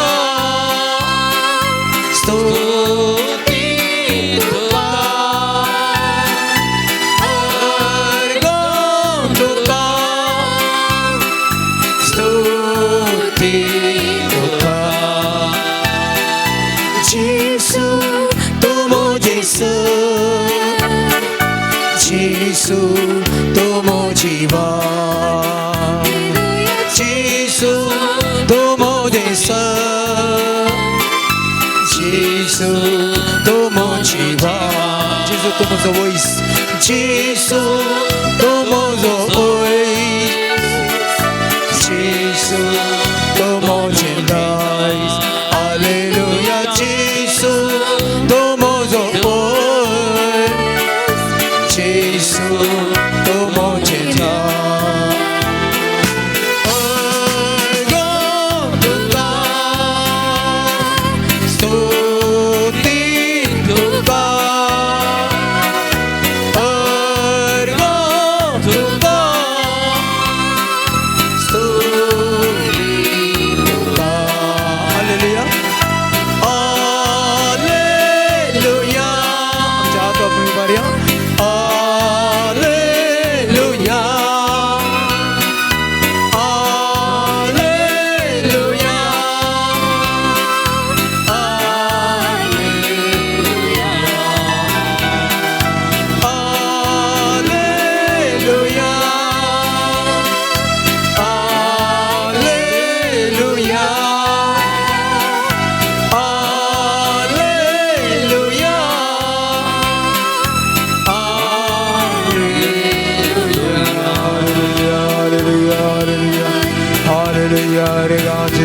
स्तुती 예수 예수 또 모지마 예수 또 모제서 예수 또 모지마 예수 또 모조 보이스 예수 또 모조 보이스 예수 또 모진다 할렐루야 예수 또 모조 보이스 예수 또 모진다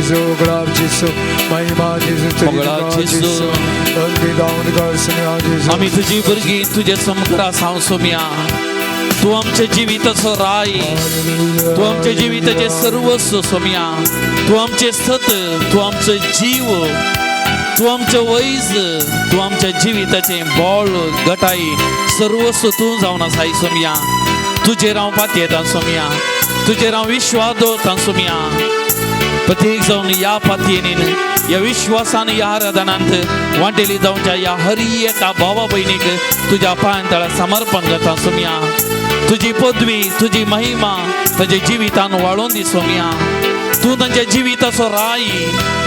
예수 그람 예수 महिमा 예수 मंगळा येशू. दाऊन करसने येशू आम्ही तुझी भुरगी तुझे समकरास हांव सोम्या तू आमचे जिविताचो राय तू आमचे जिविताचे सर्वस्व सोम्या तू आमचे सत तू आमचो जीव तू आमचे वैज तू आमच्या जिविताचे बळ गटाई सर्वस्व तू जावन आसा सोम्या तुजेर हांव पातयेता सोम्या तुजेर हांव विश्वास दवरता सोम्या प्रत्येक जाऊन या पातयेनीन या विश्वासान या आराधनांत वांटेली जावच्या या हरी एका भावा बहिणीक तुझ्या पांयां समर्पण करता सोम्या तुझी पदवी तुझी महिमा तांच्या जिवितान वाळोवन दी सोम्या तू तांच्या जिविताचो राय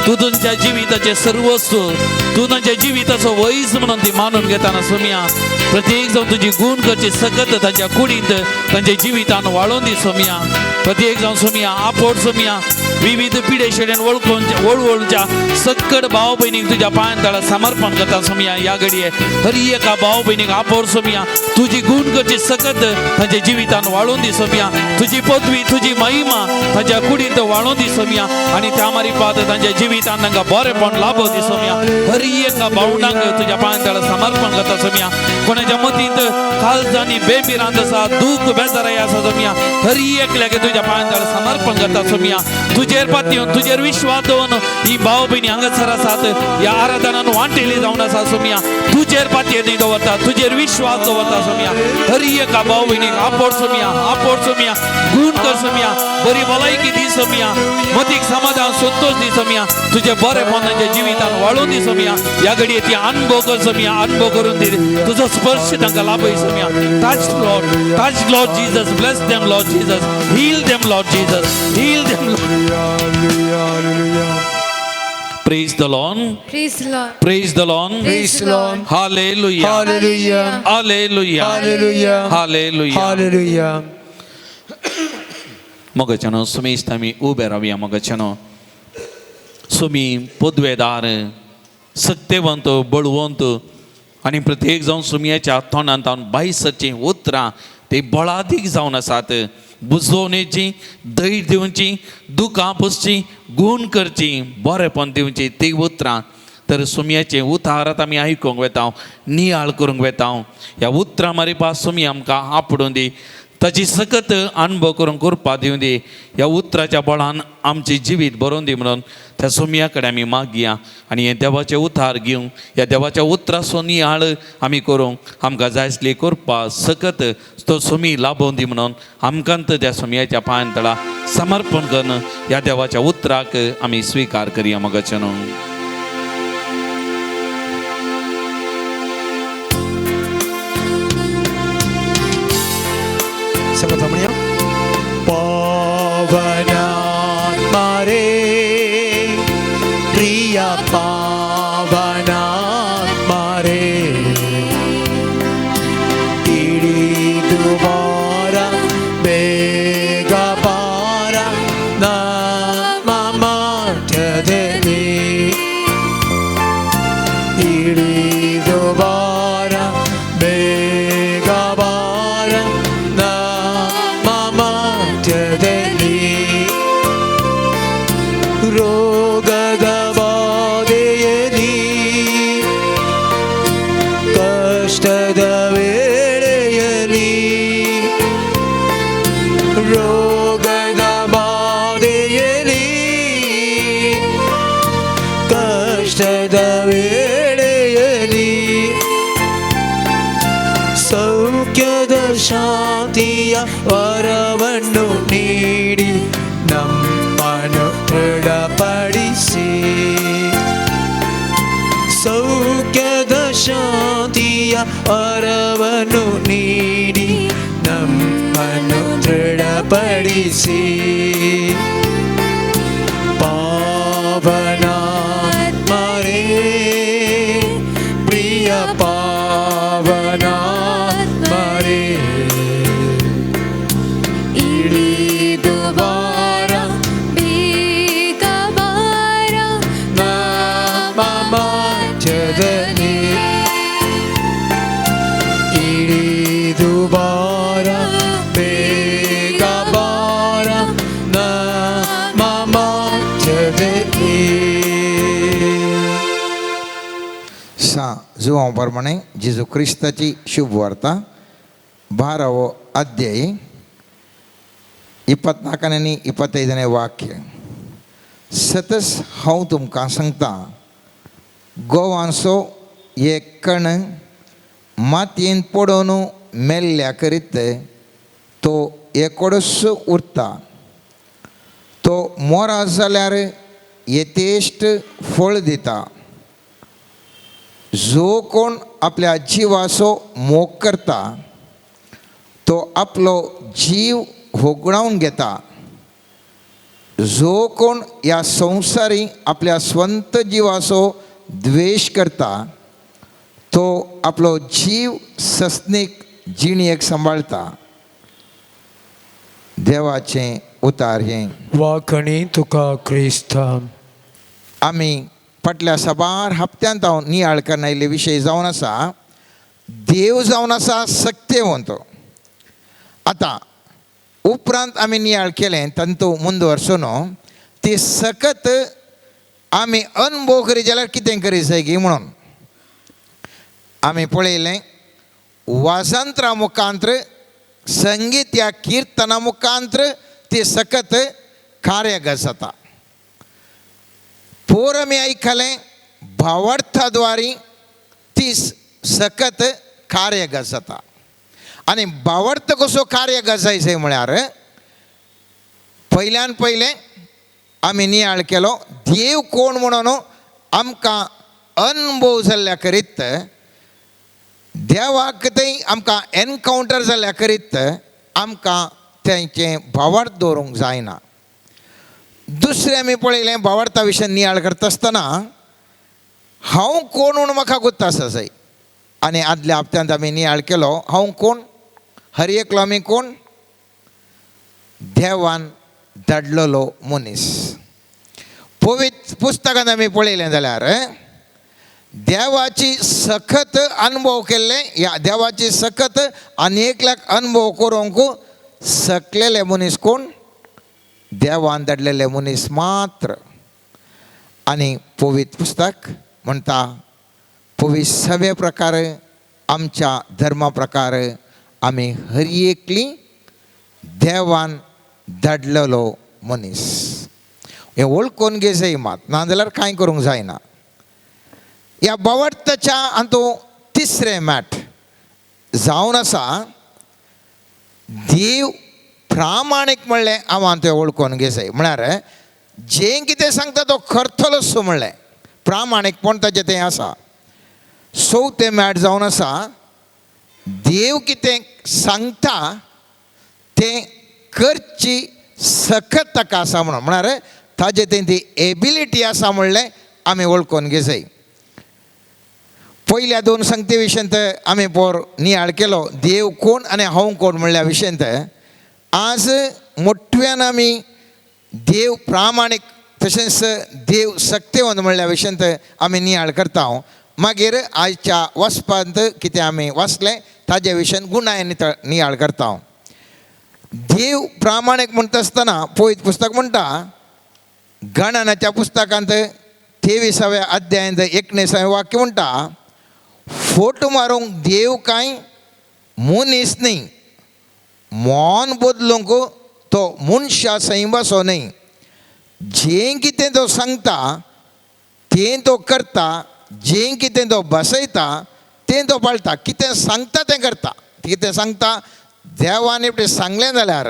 तू तांच्या जिविताचे सर्वस्व तू तांच्या जिविताचो वैज म्हणून ती मानून घेताना सोम्या प्रत्येक जाऊन तुझी गुण करची सकत तांच्या कुडींत तांच्या जिवितान वाळोवन दी सोम्या प्रत्येक जाऊन सोम्या आपोट सोम्या विविध पिढे शेड्यान वळवळच्या सकट भाव बहिणीक तुझ्या पांयां समर्पण करता सोम्या या घडये हरी एका भाव बहिणीक आपोर सोम्या तुझी गुण करची सकत तांच्या जिवितान वाळोवन दी सोम्या तुझी पदवी तुझी महिमा तांच्या कुडींत वाळोवन दी सोम्या आणि त्या मारी पाद तांच्या जिवितान तांकां बरेपण लाभो दी सोम्या हरी एका भावंडांक तुझ्या पांयां समर्पण करता सोम्या कोणाच्या मतींत काळजांनी बेमिरांत आसा दूख बेजाराय आसा सोम्या हरी एकल्याक तुझ्या पांयां समर्पण करता सोम्या तुजेर पातयेवन तुजेर विश्वास दवरून ही भाव भयणी हांगासर आसात या आराधनान वांटेली जावन आसा सोम्या तुजेर पातयेनी दवरता तुजेर विश्वास दवरता सोम्या हरी एका भाव भयणीक आपोट सोम्या गुण कर सोम्या बरी भलायकी दी सोम्या मतीक समाधान संतोष दी सोम्या तुझे बरेपण तांच्या जिवितान वाळोवन दी सोम्या या घडये ती अनुभव कर सोम्या अनुभव करून दी तुजो स्पर्श तांकां लाभय सोम्या touch Lord Jesus bless them Lord Jesus heal them Lord Jesus heal them Praise the Lord. Praise the Lord. Praise the Lord. Praise the Lord. Hallelujah. Hallelujah. Hallelujah. Hallelujah. Hallelujah. Hallelujah. मगचनो सुमी इस्तामी उबे रावया मगचनो सुमी पदवेदार सत्यवंत बळवंत आणि प्रत्येक जावन सुमयाच्या तोंडांत बाईसची उतरां ते बळादीक जावन आसात बुजोवणेची धैर्य दिवची दुखां पुसची गुण करची बरेपण दिवची ती उतरां तर सुमयाचे उतार आतां आमी आयकूंक वेता नियाळ करूंक वेता ह्या उतरां मारी पास सुमी आमकां आपडून दी ताची सकत अनुभव करून करपा दिवं दी ह्या उतराच्या बळान आमची जिवीत बरोवन दी म्हणून त्या सुमया कडेन आमी मागया आनी हे देवाचे उतार घेवंक ह्या देवाच्या उतराचो नियाळ आमी करूंक आमकां जाय आसली करपा सकत तो सुमी लाभोवन दी म्हणून आमकांत त्या सुमयाच्या पांयां तळा समर्पण करून ह्या देवाच्या उतराक आमी स्विकार करया मगचे न्हू संगत म्हणूया पावनात्मा रे प्रिया पावनात्मा रे ಕಷ್ಟದ ವೇಳೆಯಲ್ಲಿ ರೋಗದ ಬಾಧೆಯಲ್ಲಿ ಕಷ್ಟದ ವೇಳೆಯಲ್ಲಿ ಸೌಖ್ಯದ ಶಾಂತಿಯ ವರವನ್ನು ನೀಡಿ ನಮ್ಮನ್ನು ದೃಢಪಡಿಸಿ ಸೌಖ್ಯದ ಶಾಂತಿಯ ವರವನ್ನು ನೀಡಿ ನಮ್ಮನ್ನು ದೃಢಪಡಿಸಿ ಪಾವನಾತ್ಮರೇ ಪ್ರಿಯ ಪಾವನಾತ್ಮರೇ ಇಳಿದು ಬಾರ ಬೇಗ ಬಾರ ನಮ್ಮ ಮಧ್ಯದಲ್ಲಿ ಇಳಿದು ಬಾರ ಬೇಗ ಬಾರ ನಮ್ಮ ಮಧ್ಯದಲ್ಲಿ जुवाप्रमाणे जेजू क्रिस्ताची शुभ वार्ता 12వ अध्याय 24 आणि 25 वाक्य. सतस हांव तुमकां सांगता गोवांचो एक कण मातयेन पडोवन मेल्ल्या करीत तो एकोडस उरता. तो मोरा जाल्यार येतेश्ट फळ दिता. जो कोण आपल्या जिवाचो मोग करता तो आपलो जीव होगडावन घेता. जो कोण ह्या संवसारी आपल्या स्वंत जिवाचो द्वेष करता तो आपलो जीव सस्नीक जिणेक सांबाळटा. देवाचें उतार हें. वाकणी तुका क्रिस्ता. आमी फाटल्या साबार हप्त्यांत हांव नियाळ करनायले विशय जावन आसा देव जावन आसा सत्यवंत. आतां उपरांत आमी नियाळ केलें तातूंत मुंदवरचो न्हू ती सकत आमी अनुभव करी जाल्यार कितें करी जाय गी म्हणून आमी पळयलें. वाजंत्रा मुखांत्र संगीत ह्या किर्तना मुखांत्र ती सकत कार्यगत जाता. पोर आमी आयकलें भावार्थाद्वारे ती सकत कार्यगत जाता. आनी भावार्थ कसो कार्यगत जायचो म्हळ्यार पयल्यान पयलें आमी नियाळ केलो देव कोण म्हणून आमकां अनुभव जाल्ल्या करीत देवाक थंय आमकां एनकावंटर जाल्ल्या करीत आमकां तेंचें भावार्थ दवरूंक जायना. दुसरें आमी पळयलें भावार्था विशयी नियाळ करता आसतना हांव कोण म्हणून म्हाका गुत्ता आसा जाय. आनी आदल्या हप्त्यांत आमी नियाळ केलो हांव कोण हर एकलो आमी कोण देवान धाडलेलो मनीस. पवित्र पुस्तकांत आमी पळयलें जाल्यार देवाची सखत अनुभव केल्ले ह्या देवाची सखत अनेकल्याक अनुभव करूंक सकलेले मनीस कोण देवान धाडलेले मनीस मात्र. आनी पवित्र पुस्तक म्हणटा पवित्र सवे प्रकार आमच्या धर्मा प्रकार आमी हर एकली देवान धाडलेलो मनीस. हें वळखून घे जाय मात नाजाल्यार कांय करूंक जायना. ह्या भावार्थाच्या हातूंत तिसरें मॅट जावन आसा देव प्रामाणीक म्हणलें हांव तें वळखून घे जाय. म्हळ्यार जें कितें सांगता तो करतलोच म्हणलें प्रामाणीकपण ताचें तें आसा. चवथें मॅट जावन आसा देव कितें सांगता तें करची सखत ताका आसा म्हणून. म्हळ्यार ताजें तें ती एबिलिटी आसा म्हणलें आमी वळखून घे जाय. पयल्या दोन संगते विशयंत आमी पोर नियाळ केलो देव कोण आनी हांव कोण म्हणल्या विशयंत. आज मोठ्यान आमी देव प्रामाणीक तशेंच देव सत्यवंत म्हणल्या विशयंत आमी नियाळ करता. मागीर आयच्या वचपांत कितें आमी वाचलें ताजे विशयन गुणायन नियाळ करता. देव प्रामाणीक म्हणटा आसतना पवित्र पुस्तक म्हणटा गणनाच्या पुस्तकांत 23व्या अध्यायांत 19वें वाक्य म्हणटा फोट मारूंक देव कांय मनीस न्ही, मन बदलूंक तो मनशा सही बसो न्ही. जें कितें तो सांगता तें तो करता, जें कितें तो बसयता तें तो पाळटा. कितें सांगता तें करता. कितें सांगता देवान इपटे सांगलें जाल्यार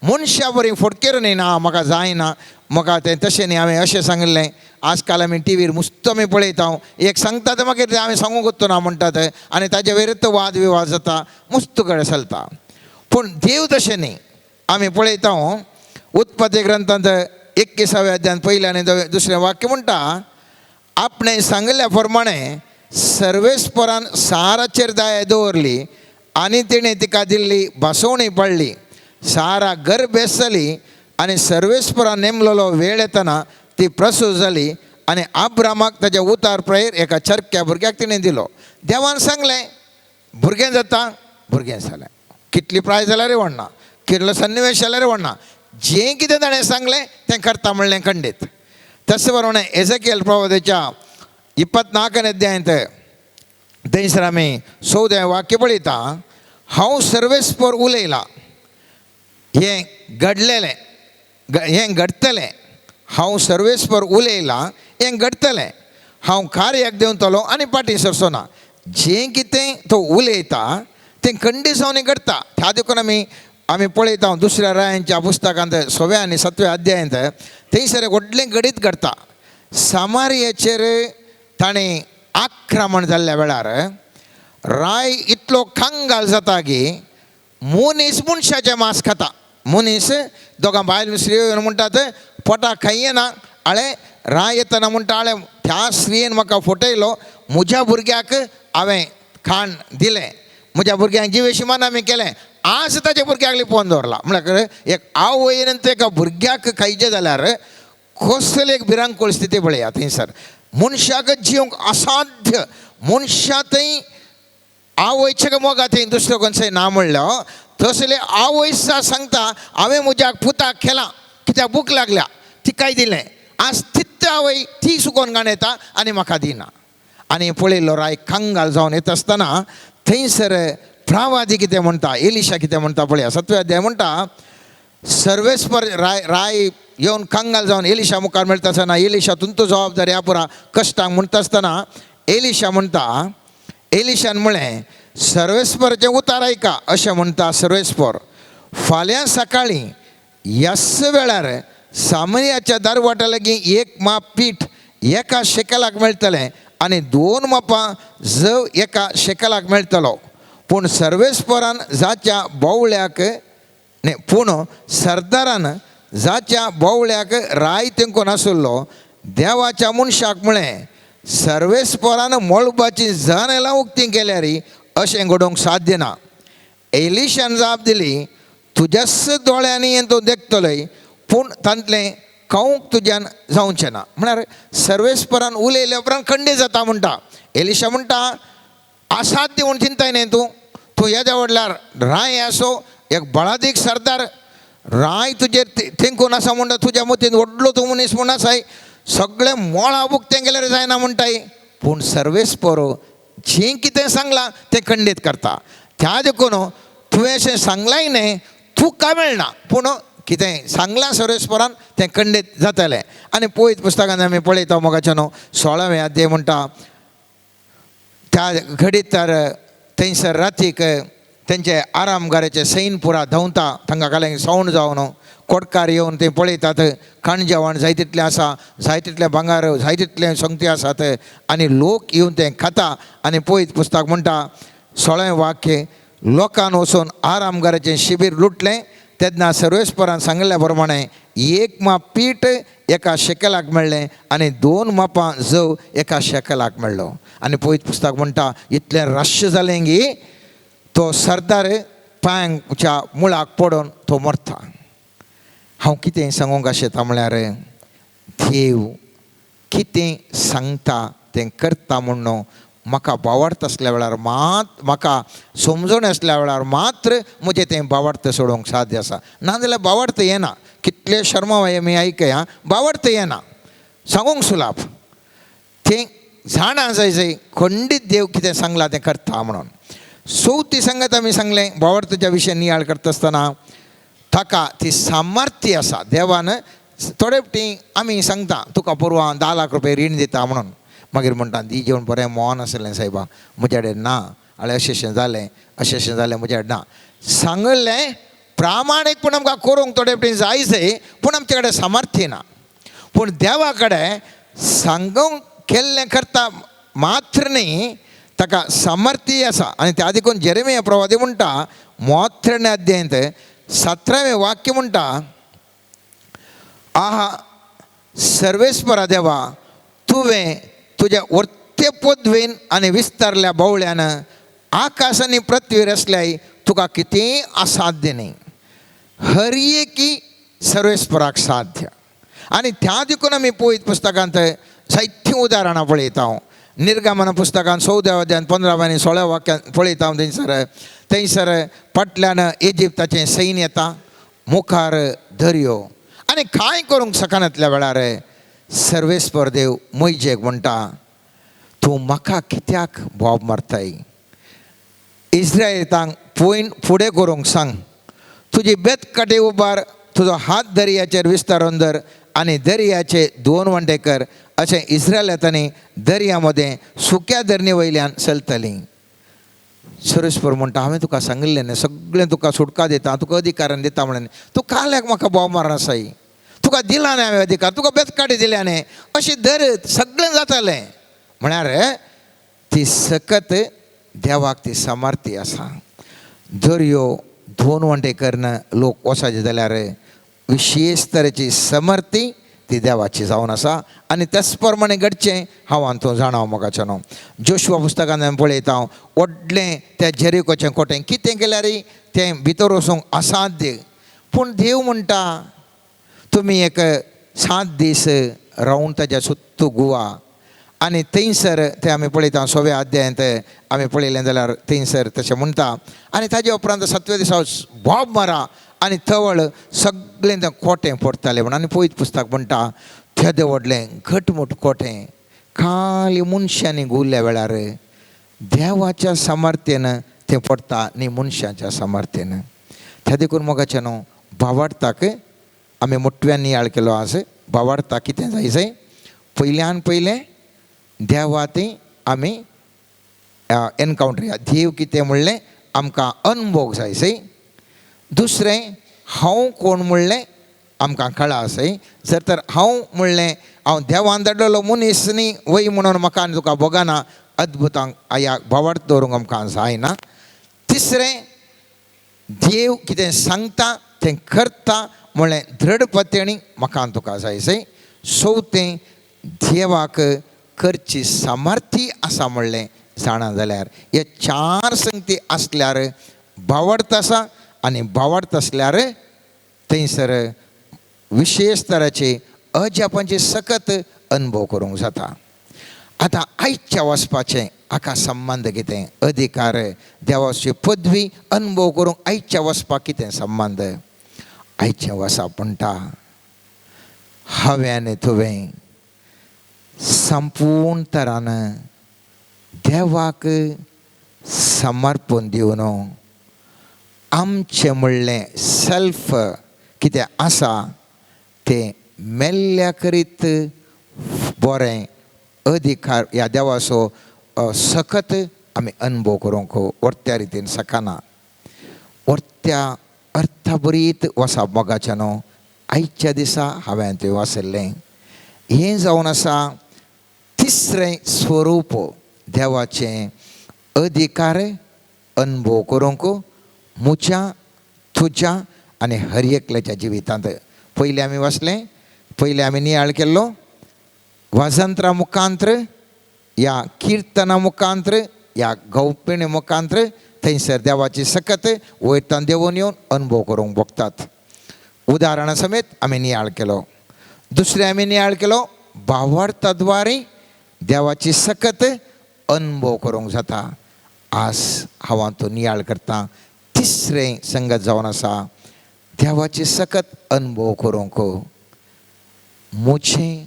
मनशा बरी फटकेर न्ही ना म्हाका जायना, म्हाका तें तशें न्ही, हांवें अशें सांगलें. आजकाल आमी टीव्हीर मुस्त आमी पळयता, एक सांगता तें मागीर तें हांवें सांगूंक ना म्हणटात आनी ताजे वयरच वाद विवाद जाता, मुस्त कडेन चलता. पूण देव तशें न्ही. आमी पळयता उत्पत्ती ग्रंथांत 21व्या अध्यायान पयलें आनी 2रें वाक्य म्हणटा, आपणें सांगल्या प्रमाणे सर्वेस्परान साराचेर दया दवरली आनी तिणें तिका दिल्ली बसवणी पडली. सारा गर्भ जाली आनी सर्वेस्परान नेमलेलो वेळ येतना ती प्रसूत जाली आनी अब्रामाक ताच्या उतार प्रयर एका चरक्या भुरग्याक तिणें दिलो. देवान सांगलें भुरगें जाता, भुरगें जालें. कितली प्राय जाल्यार व्हडना, कितलो सन्निवेश जाल्यार व्हडना, जें कितें ताणें सांगलें तें करता म्हणलें खंडीत. तशें प्रमाणे एझेकियेल प्रवादीच्या 24व्या अध्यायांत थंयसर आमी 14वें वाक्य पळयता, हांव सर्वेस्पर उलयलां, हें घडलेलें, हें घडटलें. हांव सर्वेस्पर उलयलां, हें घडटलें. हांव कार्याक देंवतलो आनी फाटीं सरचो ना. जें कितें तो उलयता तें खंडीत जावन घडटा. त्या देखून आमी पळयता 2 रायांच्या पुस्तकांत 6व्या आनी 7व्या अध्यायांत थंयसर व्हडलें घडीत घडटा. सामारियाचेर ताणें आक्रमण जाल्ल्या वेळार राय इतलो कांगाल जाता की मनीस मनशाचें मांस खाता. मनीस दोगां बायल स्त्री म्हणटात पोटाक खाय ना, आळे राय येतना म्हणटा, आळे त्या स्त्रीयेन म्हाका फटयलो, म्हज्या भुरग्याक हांवें खाण दिलें, म्हज्या भुरग्यांक जिवेशीमान आमी केलें, आज ताच्या भुरग्याक लिपोवन दवरला. म्हळ्यार एक आवयन एका भुरग्याक खायचें जाल्यार कसली एक भिरांकूळ स्थिती पळया थंयसर. मनशाक जिवंक असाध्य. मनशा थंय आवयचे मोगा थंय दुसरो खंयचोय ना म्हणलो. तसले आवय सांगता हांवें म्हज्या पुताक केलां, कित्याक भूक लागल्या, तिकाय दिलें. आज तित्त आवय ती सुकोवन घाण येता आनी म्हाका दिना. आनी पळयलो राय कांगाल जावन येता आसतना थंयसर प्रवादी कितें म्हणटा, एलिशा कितें म्हणटा पळया. 7वें अध्याय म्हणटा, सर्वेस्पर राय येवन कांगाल जावन एलिशा मुखार मेळटा आसतना एलिशा तुमचो जबाबदारी ह्या पुरा कश्टांक म्हणटा आसतना एलिशा म्हणटा, एलिशान म्हळें सर्वेस्पराचें उतार आयका. अशें म्हणटा सर्वेस्पर, फाल्यां सकाळीं ह्याच वेळार सामरियाच्या दारवाटा लागीं 1 माप पीठ एका शेकलाक मेळटलें आनी 2 मापां जव एका शेकलाक मेळटलो. पूण सर्वेस्परान जाच्या बोवळ्याक पूण सरदारान जाच्या बोवळ्याक राय तेंकून आसलो देवाच्या मनशाक म्हळें, सर्वेस्परान मळबाची जनेलां उक्तीं केल्यार अशें घडोवंक साध्य ना. एलिशान जाप दिली, तुज्याच दोळ्यांनी हें तूं देखतलोय, पूण तांतलें खावंक तुज्यान जावचें ना. म्हळ्यार सर्वेस्परान उलयल्या उपरांत खंडीत जाता म्हणटा. एलिशा म्हणटा, असाध्य म्हूण चिंताय न्ही तूं येद्या व्हडल्यार राय आसो, एक बळादीक सरदार राय तुजेर तेंकून आसा म्हणटा, तुज्या मतीन व्हडलो तूं मनीस म्हूण आसाय, सगळें मोळा बुकतें केल्यार जायना म्हणटाय. पूण सर्वेस्पर जें कितें सांगलां तें खंडीत करता. त्या देखून तुवें अशें सांगलाय न्ही, तुका मेळना, पूण कितें सांगलां सर्वेस्परान तें खंडीत जातलें. आनी पळयत पुस्तकांत आमी पळयता मोगाच्यान 16वें अध्याय म्हणटा, त्या घडीत तर थंयसर रातीक तेंचे आरामगाराचे सैन पुरा धांवता, तांकां कांय सावंड जावन कोडकार येवन ते पळयतात, खाण जेवण जाय तितलें आसा, जाय तितलें भांगार, जाय तितलें संगती आसात आनी लोक येवन तें खाता. आनी पळयत पुस्तक म्हणटा 16वें वाक्य, लोकान वचून आरामगाराचें शिबीर लुटलें. तेन्ना सर्वेस्परान सांगल्या प्रमाणे 1 माप पीठ एका शेकलाक मेळ्ळें आनी 2 मापां जव एका शेकलाक मेळ्ळो. आनी पळयत पुस्तक म्हणटा, इतलें रश्य जालें की तो सरदार पांयांच्या मुळाक पडोवन तो मरता. हांव कितें सांगूंक आशेता म्हळ्यार देव कितें सांगता तें करता म्हणून म्हाका बावडता आसल्या वेळार म्हाका समजोन आसल्या वेळार मात्र म्हजें तें बावडता सोडूंक साध्य आसा. नाजाल्यार बावडता येना. कितले शर्मावय आमी आयकया, बावडता येना, सांगूंक सुलाभ. तें जाणा जाय खंडीत देव कितें सांगलां तें करता म्हणून. चवथी संगत आमी सांगलें भावार्थाच्या विशयी नियाळ करता आसतना ताका ती सामर्थ्य आसा. देवान थोडे फावटी आमी सांगता तुका परवां 10 लाख रुपया रीण दिता म्हणून, मागीर म्हणटा दी जेवण बरें मोहन आसलें सायबा म्हज्या कडेन ना, आल्या अशें जालें म्हज्या कडेन ना. सांगलें प्रामाणीकपण आमकां करूंक थोडे फावटी जायचें, पूण आमचे कडेन सामर्थ्य ना. पूण देवा कडेन सांगूंक केल्लें करता मात्र न्ही, ताका सामर्थ्य आसा. आनी त्या देखून जेरेमिया प्रवादी म्हणटा 33 अध्यायांत 17वें वाक्य म्हणटा, आहा सर्वेस्परा देवा, तुवें तुज्या वर्ते पदवेन आनी विस्तारल्या बावळ्यान आकाश आनी पृथ्वी रचल्याय, तुका कितेंय असाध्य न्ही. हर एकी सर्वेस्पराक साध्य. आनी त्या देखून आमी पळयत पुस्तकांत जायतीं उदाहरणां पळयता. निर्गमन पुस्तकांत 14व्या अध्यायांत 15व्या आनी 16व्या वाक्यांत पळयता थंयसर फाटल्यान इजिप्ताचें सैन्य येता, मुखार दर्यो, आनी कांय करूंक सकनातल्या वेळार सर्वेस्पर देव मोइशेक म्हणटा, तूं म्हाका कित्याक बोब मारताय? इस्रायेलांक फुडें करूंक सांग, तुजी बेत काटे उबार, तुजो हात दर्याचेर विस्तारून धर आनी दर्याचे 2 वंटे कर. अशें इस्रायलांनी दर्या मदें सुक्या धरणे वयल्यान चलतलीं. सर्वेस्पर म्हणटा, हांवें तुका सांगिल्लें न्ही, सगळें तुका सुटका दिता, तुका अधिकारान दिता म्हणून, तूं काल्याक म्हाका बोब मारना साई? तुका दिला न्ही हांवें अधिकार, तुका बेतकाटी दिल्या न्ही, अशें धरत सगळें जातालें. म्हळ्यार ती सकत देवाक ती सामर्थ्य आसा. दर्यो 2 वंटे करन लोक वचाचे जाल्यार विशेश तरेची समर्थी ती देवाची जावन आसा. आनी त्याच प्रमाणे घडचें हांव तो जाणाव मोगाचें न्हू. जोशुआ पुस्तकांत आमी पळयता व्हडलें त्या जेरिकोचें कोटें कितें केल्यार तें भितर वचूंक असाध्य. पूण देव म्हणटा तुमी एक 7 दीस रावन ताच्या सुत्तू गुवा. आनी थंयसर तें आमी पळयता 6व्या अध्यायांत आमी पळयलें जाल्यार थंयसर तशें म्हणटा. आनी ताजे उपरांत 7व्या दिसा बोब मारा आनी थवळ सगळें तें कोटें पडटालें म्हणून. आनी पळयत पुस्तक म्हणटा थेदें व्हडलें घटमूट कोटें खाली मनशांनी गुवल्ल्या वेळार देवाच्या सामर्थ्येन तें पडटा न्ही मनशाच्या सामर्थ्येन. त्या देखून मोगाचें न्हू, भावार्थाक आमी मोठव्यान नियाळ केलो आज. भावार्थाक कितें जायचें? पयल्यान पयलें देवाती आमी एनकावंटर देव कितें म्हणलें आमकां अनुभव जायचें. दुसरें हांव कोण म्हणलें आमकां कळा जाय. जर तर हांव म्हणलें हांव देवान धाडलेलो मनीस न्ही वय म्हणून म्हाका आनी तुका भोगाना, अद्भुतांक ह्या भावार्थ दवरूंक आमकां जायना. तिसरें देव कितें सांगता तें करता म्हणलें दृढपतेणी म्हाका आनी तुका जायचें. चवथें देवाक करची सामर्थ्य आसा म्हणलें जाणा जाल्यार हे 4 संगती आसल्यार भावार्थ आसा. आनी भावार्थ आसल्यार थंयसर विशेश तराचे अजापांचे सकत अनुभव करूंक जाता. आतां आयच्या वचपाचें हाका संबंध कितें? अधिकार देवाची पदवी अनुभव करूंक आयच्या वचपाक कितें संबंध? आयचें वचप म्हणटा हांवें आनी तुवें संपूर्ण तरान देवाक समर्पण दिवन आमचें म्हणलें सेल्फ कितें आसा तें मेल्ल्या करीत बरें अधिकार ह्या देवाचो सकत आमी अनुभव करूंक वर्त्या रितीन शकना. वर्त्या अर्थभरीत वचप मोगाचें न्हू. आयच्या दिसा हांवें थंय वसयल्लें. हें जावन आसा तिसरें स्वरूप देवाचें अधिकार अनुभव करूंक म्हज्या तुज्या आनी हर एकल्याच्या जिवितांत. पयलीं आमी वचलें, पयलीं आमी नियाळ केल्लो वाजंत्रा मुखांतर, ह्या किर्तना मुखांतर, ह्या गौपिणी मुखांतर थंयसर देवाची सकत वयरतान देंवून येवन अनुभव करूंक बगतात. उदाहरणा समेत आमी नियाळ केलो. दुसरें आमी नियाळ केलो भावार्थाद्वारे देवाची सकत अनुभव करूंक जाता. आज हांव तो नियाळ करता तिसरें संगत जावन आसा देवाची सकत अनुभव करूंक म्हजें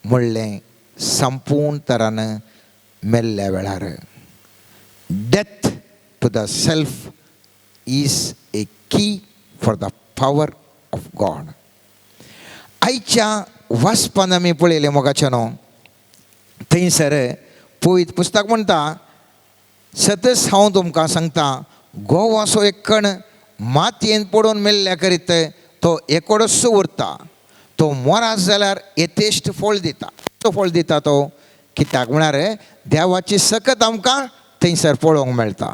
म्हणलें संपूर्ण तरान मेल्ल्या वेळार death to the self is a key for the power of God. आयच्या वाचपान आमी पळयलें मोगाचे न्हू, थंयसर पळयत पुस्तक म्हणटा, सतत हांव तुमकां सांगता, घोव असो एक कण मातयेन पडून मेल्ल्या करीत तो एकोडोच उरता. तो मोरास जाल्यार येतेश्ट फळ दिता. तो फळ दिता तो कित्याक म्हळ्यार देवाची सकत आमकां थंयसर पळोवंक मेळटा.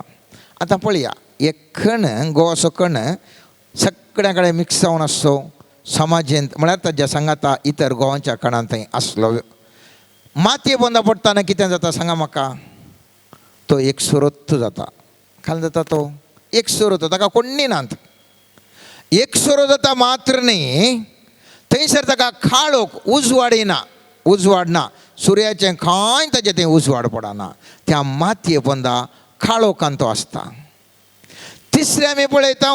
आतां पळया, एक कण घोव असो कण सगळ्या कडेन मिक्स जावन आसचो समाजेंत, म्हळ्यार ताज्या सांगाता इतर गोवांच्या कणान थंय आसलो. मातये बंदा पडटाना कितें जाता सांगा म्हाका? तो एक सोरोत्त जाता. खाल जाता तो एक सोरो, ताका कोण नात. एक सोरो जाता मात्र न्ही, थंयसर ताका खाळोक उजवाड ना. सुर्याचें खंय ताजें थंय उजवाड पडना. त्या मातये बंदा खाळोकान तो आसता. तिसरें आमी पळयता,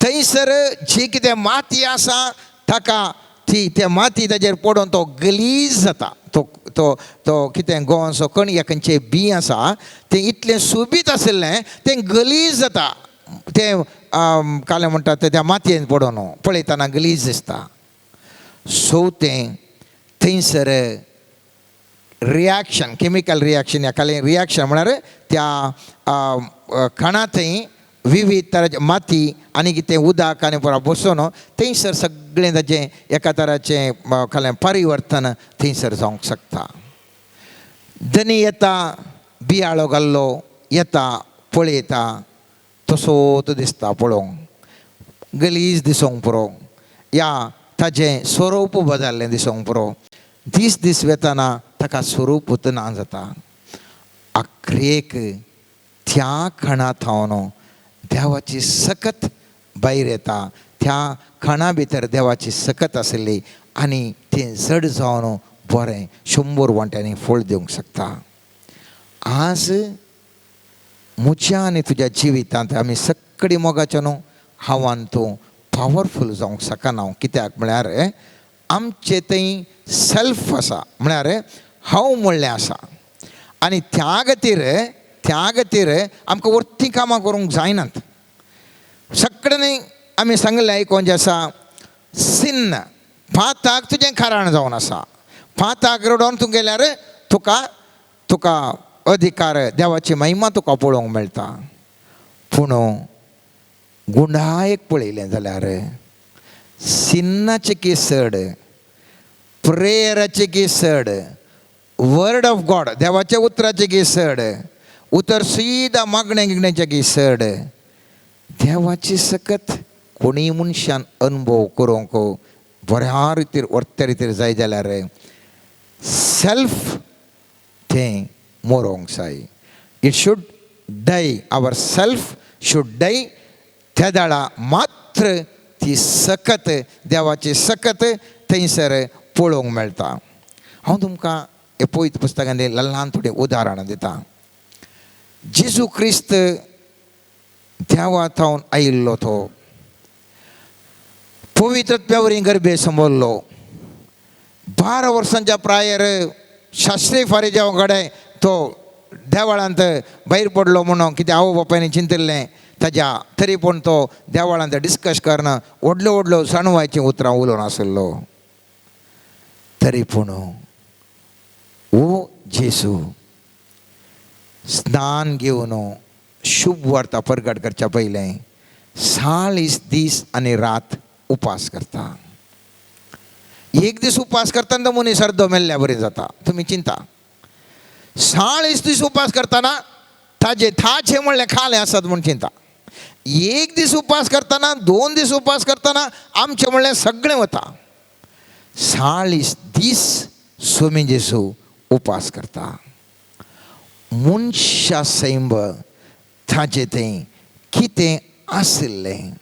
थंयसर जी कितें माती आसा ताका त्या माती ताजेर पडून तो गलीज जाता. तो कितें गोवांचो कण या खंयचें बी आसा तें इतलें सुबीत आशिल्लें तें गलीज जाता. तें काले म्हणटा त्या मातयेन पडून पळयतना गलीज दिसता. सो तें थंयसर रियाक्शन, केमिकल रियाक्शन, हाका रियाक्शन म्हळ्यार त्या कणा थंय विविध तरांचे माती आनी कितें उदक आनी पुरो बसून थंयसर सगळें ताजें एका तराचें खालें परिवर्तन थंयसर जावंक शकता. दनी येता, बियाळो घाल्लो येता, पळयता, तसोच दिसता पळोवंक, गलीज दिसोंक पुरो, या ताजें स्वरूप बदल्लें दिसोंक पुरो. दीस वेताना ताका स्वरूप ना जाता. आख्रेक त्या खणांत हांव देवाची सकत भायर येता. त्या खणा भितर देवाची सकत आशिल्ली आनी तें जड जावन बरें 100 वांट्यांनी फळ दिवंक शकता. आज म्हज्या आनी तुज्या जिवितांत आमी सगळीं मोगाचे न्हू, हांवान तूं पावरफूल जावंक शकना. कित्याक म्हळ्यार आमचें थंय सेल्फ आसा, म्हळ्यार हांव म्हणलें आसा. आनी त्या खातीर आमकां वर्ती कामां करूंक जायनात. सगळ्यांनी आमी सांगलें आयकोन जें आसा, सिन्न पाताक तुजें कारण जावन आसा. पाताक रडोवन तूं गेल्यार तुका अधिकार, देवाची महिमा तुका पळोवंक मेळटा. पूण गुंडायक पळयलें जाल्यार सिन्नाचें केसड, प्रेयराचें केसड, वर्ड ऑफ गॉड देवाच्या उतराचें केसड, उतर सीदा मागण्या केसड, देवाची सकत कोणी मनशान अनुभव करूंक बऱ्या रितीर वर्त्या रितीर जाय जाल्यार सेल्फ तें मरोंक जाय. It should die, our self should die. त्या दाळा मात्र ती सकत, देवाची सकत थंयसर पळोवंक मेळटा. हांव तुमकां हे पळयत पुस्तकांत ल्हान थोडें उदाहरण दिता. जेजू क्रिस्त देवांत आयिल्लो, तो पवित्रत्व्या गर्भे संबोधलो. 12 वर्सांच्या प्रायर शास्त्री फारिजांव कडेन तो देवाळांत भायर पडलो म्हणून कितें आवय बापायनी चिंतिल्लें ताज्या, तरी पूण तो देवाळांत डिस्कस करना, व्हडल्यो सणवायचीं उतरां उलोवन आसलो. तरी पूण ओ जेजू स्नान घेवन शुभ वार्ता प्रगट करच्या पयलें 40 दीस आनी रात उपास करता. एक दीस उपास करतना मनीस अर्दो मेल्ल्या बरें जाता. तुमी चिंता, 40 दीस उपास करतना थाचे म्हणलें खालें आसत म्हूण चिंता. एक दीस उपास करतना, 2 दीस उपास करतना आमचें म्हणलें सगळें वता. 40 दीस स्वामी जेजू उपास करता. मनशा सैंब ताजें तें कितें आशिल्लें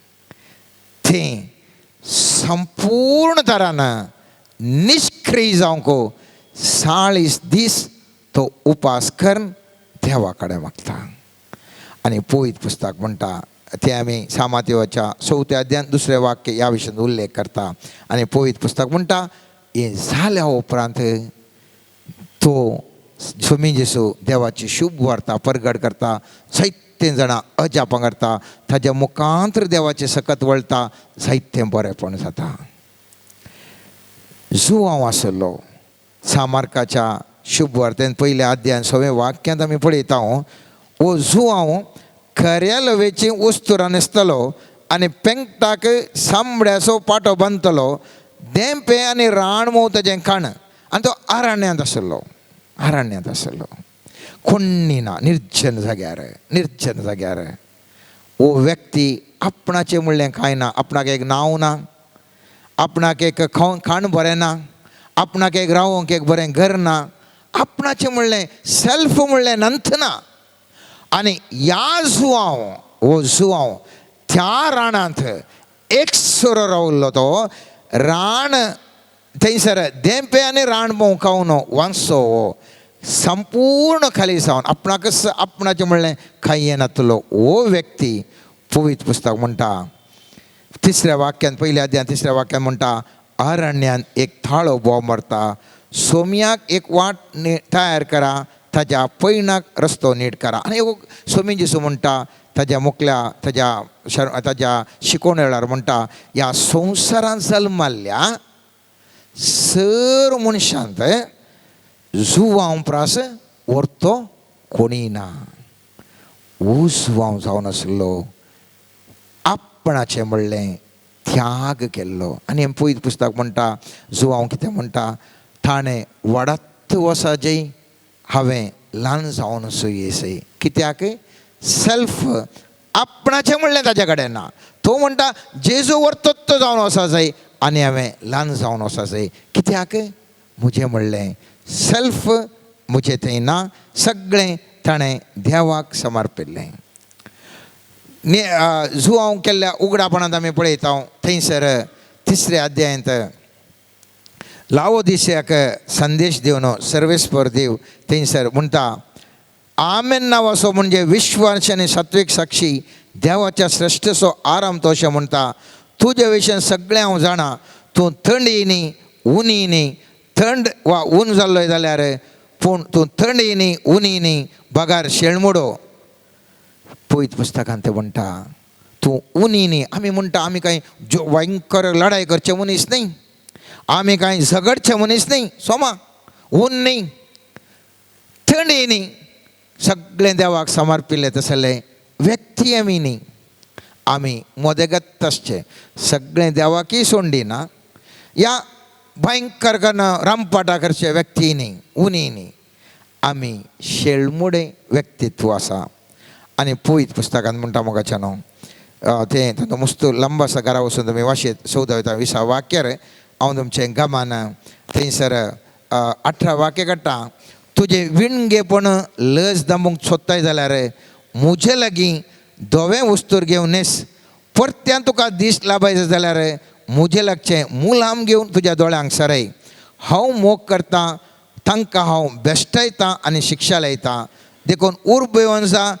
तें संपूर्ण तरान निष्क्रिय जावंक 40 दीस तो उपास करून देवा कडेन मागता. आनी पळयत पुस्तक म्हणटा, तें आमी सामातेवाच्या 4थ्या अध्यायान 2रें वाक्य ह्या विशयान उल्लेख करता. आनी पळयत पुस्तक म्हणटा, हें जाल्या उपरांत तो स्वामी जेसू देवाची शुभ वार्ता परगड करता, जायते जाणां अजापां करता, ताज्या मुखांतर देवाचे सकत वळटा, जायतें बरेंपण जाता. जो हांव आसलो सामार्काच्या शुभ वार्तेन पयल्या अध्यायान 6वें वाक्यांत आमी पळयता, ओ जो हांव खऱ्या लवेची वस्तुरां न्हेसतलो आनी पेंगटाक सामड्याचो पाटो बांदतलो, देंपे आनी राण मोव ताजें खाण. आनी तो आरण्यांत आसलो, कोण्णी ना, निर्जन जाग्यार. ओ व्यक्ती आपणाचें म्हणलें कांय ना, आपणाक एक नांव ना, आपणाक एक खाण बरें ना, आपणाक एक रावोंक एक बरें घर ना, आपणाचें म्हणलें सेल्फ म्हणलें नंथ ना. आनी ह्या जुवांव त्या राणांत एक सोरो रावल्लो, तो राण थंयसर देंपे आनी राण मोव खावन वांसो संपूर्ण खाली जावन आपणाचें म्हणलें खायें नातलो. हो व्यक्ती पवित्र पुस्तक म्हणटा, तिसऱ्या वाक्यान, पयल्या अध्यायान तिसऱ्या वाक्यान म्हणटा, अरण्यान एक थाळो बोव मारता, सोम्याक एक वाट तयार करा, ताज्या पैणाक रस्तो नीट करा. आनी स्वामी जेसू म्हणटा ताज्या मुखल्या ताज्या शिकोवणेळार म्हणटा, ह्या संवसारांत जल्माल्ल्या सर मनशांत जुवांव प्रास व्हरतो कोणी ना. हो जुवांव जावन आसलो, आपणाचें म्हणलें त्याग केल्लो. आनी पयलीं पुस्तक म्हणटा, जुवांव कितें म्हणटा, ताणें वाडत वसा जय, हांवें ल्हान जावन येसय. कित्याक? सेल्फ आपणाचें म्हणलें ताजे कडेन ना. तो म्हणटा जेजू वर्तोत जावन वसा जाय आनी हांवें ल्हान जावन वसा जाय. कित्याक? म्हजें म्हणलें सेल्फ म्हजें थंय ना, सगळें ताणें देवाक समर्पिल्लें. जुवांव केल्ल्या उगडापणांत आमी पळयता, थंयसर तिसऱ्या अध्यायांत लावोदिसेयाक संदेश दिवन सर्वेस्पर देव थंयसर म्हणटा, आमेन नांवाचो म्हणजे विश्वास आनी सात्वीक साक्षी देवाच्या श्रेश्ठसो आराम. तो अशें म्हणटा, तुजे विशयी सगळें हांव जाणा, तूं थंडी न्ही उनी न्ही, थंड वा ऊन जाल्लोय जाल्यार, पूण तूं थंडी न्ही उनी न्ही, बगार शेळमुडो. पवित्र पुस्तकांत ते म्हणटा तूं उनी न्ही. आमी म्हणटा आमी कांय भयंकर लढाई करचे मनीस न्ही, आमी कांय झगडचे मनीस न्ही, सोमा ऊन न्ही थंडी न्ही, सगळें देवाक समर्पिल्लें तसलें व्यक्ती आमी न्ही. आमी मोदेगत आसचे, सगळें देवाकय सोडीना, या भयंकर रामपाटा करचे व्यक्ती न्ही, उनी न्ही. आमी शेळमुडे व्यक्तित्व आसा. आनी पवित्र पुस्तकांत म्हणटा मोगाच्यानो, तें तातूंत मस्त लंब आसा, घरा वचून तुमी वाचेत चवदा वयता 20 वाक्यार हांव तुमचें गमान थंयसर 18 वाक्य काडटा. तुजें विणगेपण लज दांबूंक सोदताय जाल्यार म्हजे लागीं धवे वस्तूर घेवन न्हेस. परत्यान तुका दीस लाबायचो जाल्यार म्हजे लागचें मुलाम घेवन तुज्या दोळ्यांक सरय. हांव मोग करतां तांकां हांव बेश्टायतां आनी शिक्षा लायतां, देखून उर्ब येवन जा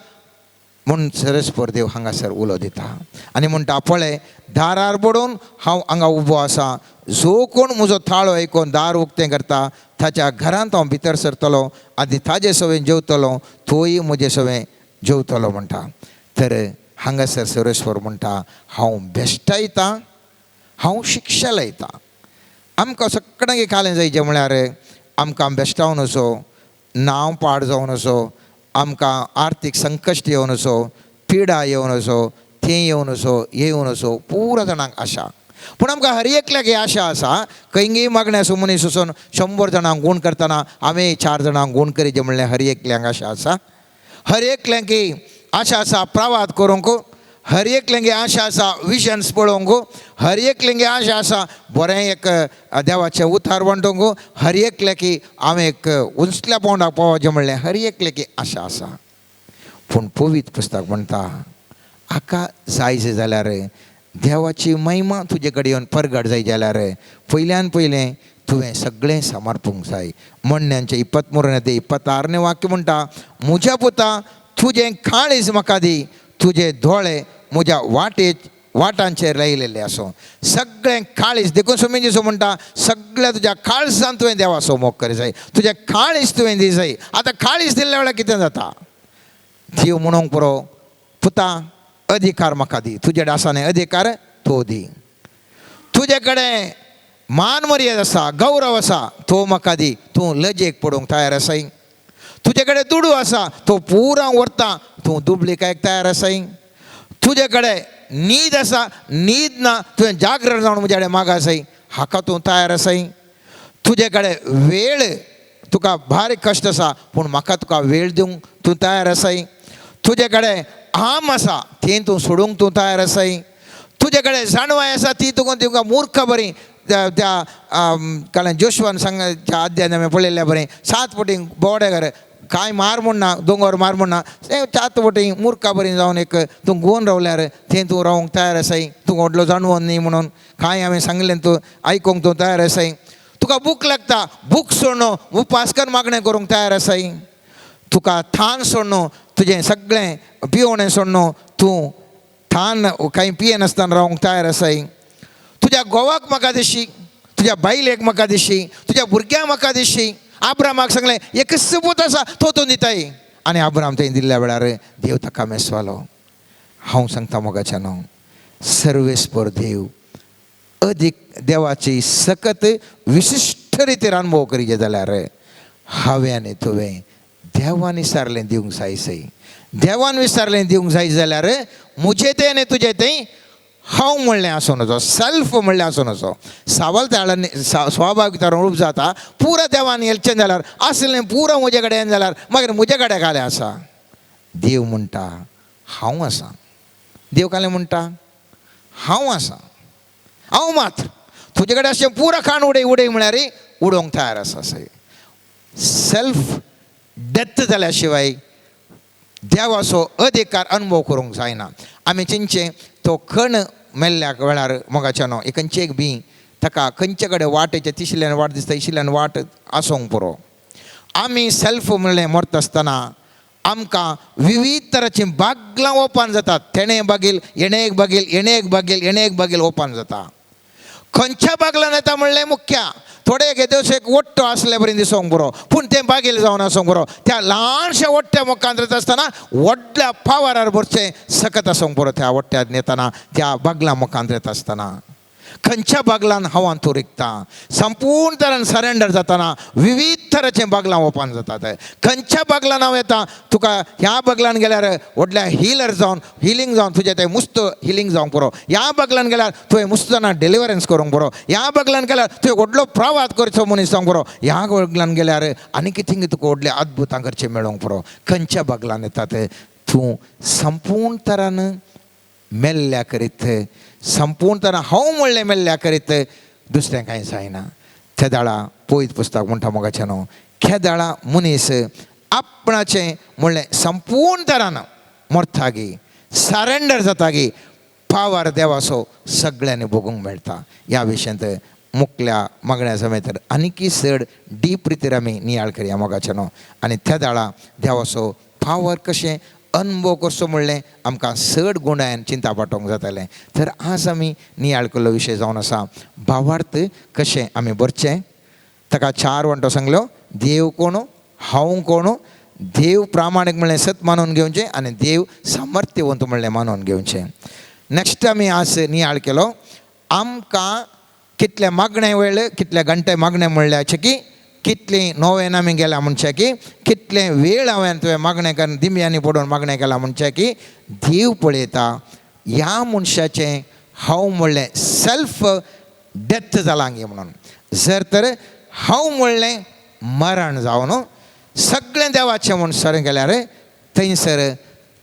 म्हूण सरस्पर देव हांगासर उलो दिता. आनी म्हणटा, पळय दारार पडून हांव हांगा उबो आसा, जो कोण म्हजो थाळो आयकून दार उक्तें करता ताच्या घरांत हांव भितर सरतलो आनी ताजे सवेन जेवतलो, तोय म्हजे सवें जेवतलो म्हणटा. तर हांगासर सरस्वर म्हणटा, हांव बेश्टायतां, हांव शिक्षा लायतां. आमकां सगळ्यांक खालें जायचें म्हळ्यार आमकां बेश्टावन असो, नांव पाड जावन असो, आमकां आर्थीक संकश्ट येवन असो, पिडा येवन असो, तें येवन असो, हे येवन असो, पुरो जाणांक आशा. पूण आमकां हर एकल्याक ही आशा आसा. खंयी मागण्याचो मनीस वचून 100 जाणांक गूण करतना हांवें 4 जाणांक गूण करीचे म्हणलें हर एकल्यांक आशा आसा. हर एकल्यांक आशा आसा प्रवाद करूंक, हर एकल्यांक आशा आसा विजन्स पळोवंक, हर एकल्यांक आशा आसा बरें एक देवाचें उतार वांटूंक, हर एकल्याक हांवें एक उंचल्या पावंडाक पावचें म्हणलें हर एकल्याक आशा आसा. पूण पवित्र पुस्तक म्हणटा, हाका जायचें जाल्यार देवाची महिमा तुजे कडेन येवन परगट जाय जाल्यार पयल्यान पयलें तुवें सगळें समर्पूंक जाय. म्हणण्यांचें 23:26 वाक्य म्हणटा, म्हज्या पुता तुजें काळीज म्हाका दी, तुजे दोळे म्हज्या वाटेक वाटांचेर लायिल्लें आसूं, सगळें काळीज देखून स्वामी जेसू म्हणटा सगळ्या तुज्या काळजांत तुवें देवाचो मोग करी जाय, तुजें काळीज तुवें दी जाय. आतां काळीज दिल्ल्या वेळार कितें जाता, देव म्हणूंक पुरो पुता अधिकार म्हाका दी, तुजे डासांनी अधिकार तो दी, तुजे कडेन मान मर्याद आसा, गौरव आसा तो म्हाका दी, तूं लजेक पडूंक तयार आसाय, तुजे कडेन दुडू आसा तो पुरां व्हरता, तूं दुबळिकायक तयार आसाय, तुजे कडेन न्हीद आसा न्हीद ना तुवें जागरण जावन म्हजे कडेन मागा जाय, हाका तूं तयार आसाय, तुजे कडेन वेळ तुका भारी कश्ट आसा पूण म्हाका तुका वेळ दिवंक तूं तयार आसाय, तुजे कडेन आम आसा ती तूं सोडूंक तूं तयार आसाय, तुजे कडेन जाणवाय आसा ती तुका मूर्ख बरी त्या जोशवान सांगच्या अध्यायान हांवें पळयल्ल्या बरें 7 फावटी बोवाडे घर कांय मार म्हणना दोंगर मार म्हणना 7 फावटी मुर्खा बरी जावन एक तूं गोवन रावल्यार थंय तूं रावंक तयार आसाय, तूं व्हडलो जाणवोन न्ही म्हणून कांय हांवें सांगलें तूं आयकूंक तूं तयार आसाय, तुका भूक लागता भूक सोडून उपास कर मागणें करूंक तयार आसाय, तुका थान सोडून तुजें सगळें पिवणें सोडून तूं थान कांय पियेनासतना रावंक तयार आसाय, तुज्या घोवाक म्हाका दिशी, तुज्या बायलेक म्हाका दिशी, तुज्या भुरग्यांक म्हाका दिशी. आब्रामाक सांगलें एकच पूत आसा तो तूं दिताय, आनी आब्राम थंय दिल्ल्या वेळार देव ताका मेसवालो. हांव सांगता मोगाच्यानो सर्वेस्पर देव अदीक देवाची सकत विशिश्ट रितीन अनुभव करीचे जाल्यार हांवें आनी तुवें देवान विचारलें दिवंक जाय सै, देवान विचारलें दिवंक जाय जाल्यार म्हजें तें आनी तुजें तें हांव म्हणलें आसूं नजो, सेल्फ म्हणलें आसूं नजो. सावल ताळांनी स्वाभाविकतान रूप जाता पुरा देवान येलचें जाल्यार आसलें पुरो म्हजे कडेन जाल्यार मागीर म्हजे कडेन कालें आसा. देव म्हणटा हांव आसा, देव कालें म्हणटा हांव आसा, हांव मात्र तुजे कडेन अशें पुरो खाण उडय म्हळ्यार उडोवंक तयार आसा. सेल्फ डेथ जाल्या शिवाय देवाचो अधिकार अनुभव करूंक जायना. आमी चिंतचें तो खण मेल्ल्या वेळार मोगाच्यानो एक खंयचेक बी ताका खंयचे कडेन वाटेचे तिसल्यान वाट दिसता इशिल्यान वाट आसूंक पुरो. आमी सेल्फ म्हणलें मरता आसतना आमकां विविध तरांचीं बागलां ओपन जातात, तेणें बागील येणे एक बागील येणे एक बागील येणे एक बागील ओपन जाता. खंयच्या बागलान येता म्हणलें मुख्या थोडे दिवस एक वट्टो आसले बरें दिसोंक बरो पूण तें बागील जावन आसूंक बरो. त्या ल्हानशा वट्ट्या मुखांत येता आसतना व्हडल्या पावरार बरचें सकत आसूंक बरो. त्या वट्ट्यान येतना त्या बागला मुखांत येता आसतना खंयच्या बागलान हांवां तूं रिकता संपूर्ण तरान सरेंडर जातना विविध तरांचें बागलां ओपन जातात. खंयच्या बागलान हांव येता तुका ह्या बागलान गेल्यार व्हडल्या हिलर जावन हिलींग जावन तुजें तें मुस्त हिलींग जावंक पुरो. ह्या बागलान गेल्यार तुवें मुस्ताना डिलिव्हरन्स करूंक पुरो. ह्या बागलान गेल्यार तुवें व्हडलो प्रवाद करचो मनीस जावंक पुरो. ह्या बागलान गेल्यार आनी कितें तुका व्हडलें अद्भुतां करचें मेळोंक पुरो. खंयच्या बागलान येतात तूं संपूर्ण तरान मेल्ल्या करीत संपूर्ण तरान हांव म्हणलें मेल्ल्या करीत दुसरें कांय जायना. खेदाळा पळयत पुस्तक म्हणटा मोगाच्यानो खेदाळा मनीस आपणाचें म्हणलें संपूर्ण तरान मरता गी सरेंडर जाता गी पावर देवाचो सगळ्यांनी भोगूंक मेळटा. ह्या विशयांत मुखल्या मागण्या समेत आनीकी चड डीप रितीन आमी नियाळ करया मोगाच्यानो. आनी त्या दाळा देवाचो पावर कशें अनुभव करचो म्हणलें आमकां चड गुणायन चिंता पाटोवंक जातालें. तर आज आमी नियाळ केल्लो विशय जावन आसा भावार्थ कशें आमी भरचें. ताका 4 वंटो सांगल्यो देव कोण हांव कोण देव प्रामाणीक म्हणलें सत मानून घेवचें आनी देव सामर्थ्यवंत म्हणलें मानून घेवचें. नेक्स्ट आमी आज नियाळ केलो आमकां कितले मागणे वेळ कितले घंटे मागणे म्हणल्याचें की कितली नोवेन आमी गेल्या म्हणचे की कितले वेळ हांवें तुवें मागणें कर दिम्यांनी पडून मागणें केलां म्हणचे की देव पळयता ह्या मनशाचें हांव म्हणलें सेल्फ डेथ जालां गे म्हणून. जर तर हांव म्हणलें मरण जावन सगळें देवाचें म्हूण सर गेल्यार थंयसर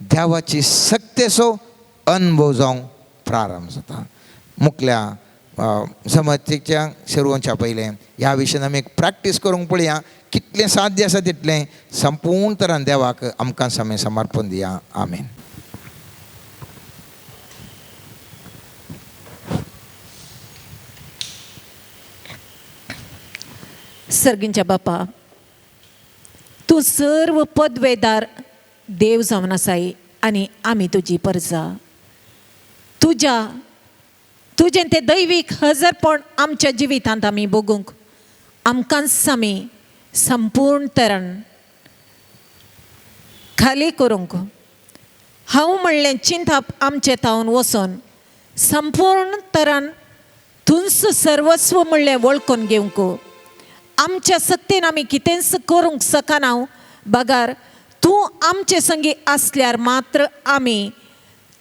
देवाची सक्तेचो अनुभव जावंक प्रारंभ जाता. मुखल्या समतीच्या शिरवोवच्या पयलें ह्या विशयान आमी एक प्रॅक्टीस करूंक पळया. कितलें साध्य आसा तितलें संपूर्ण तरान देवाक आमकां समय समर्पण दिया. आमेन. सर्गींच्या बापा तूं सर्व पदवेदार देव जावन आसाय आनी आमी तुजी परजा. तुजें तें दैवीक हजरपण आमच्या जिवितांत आमी बगूंक आमकां आमी संपूर्ण तरान खाली करूंक हांव म्हणलें चिंतप आमचे तावन वचोन संपूर्ण तरान तुंस सर्वस्व म्हणलें वळखून घेवंक आमच्या सक्तीन आमी कितेंच करूंक शकना बगार तूं आमचे संगी आसल्यार मात्र आमी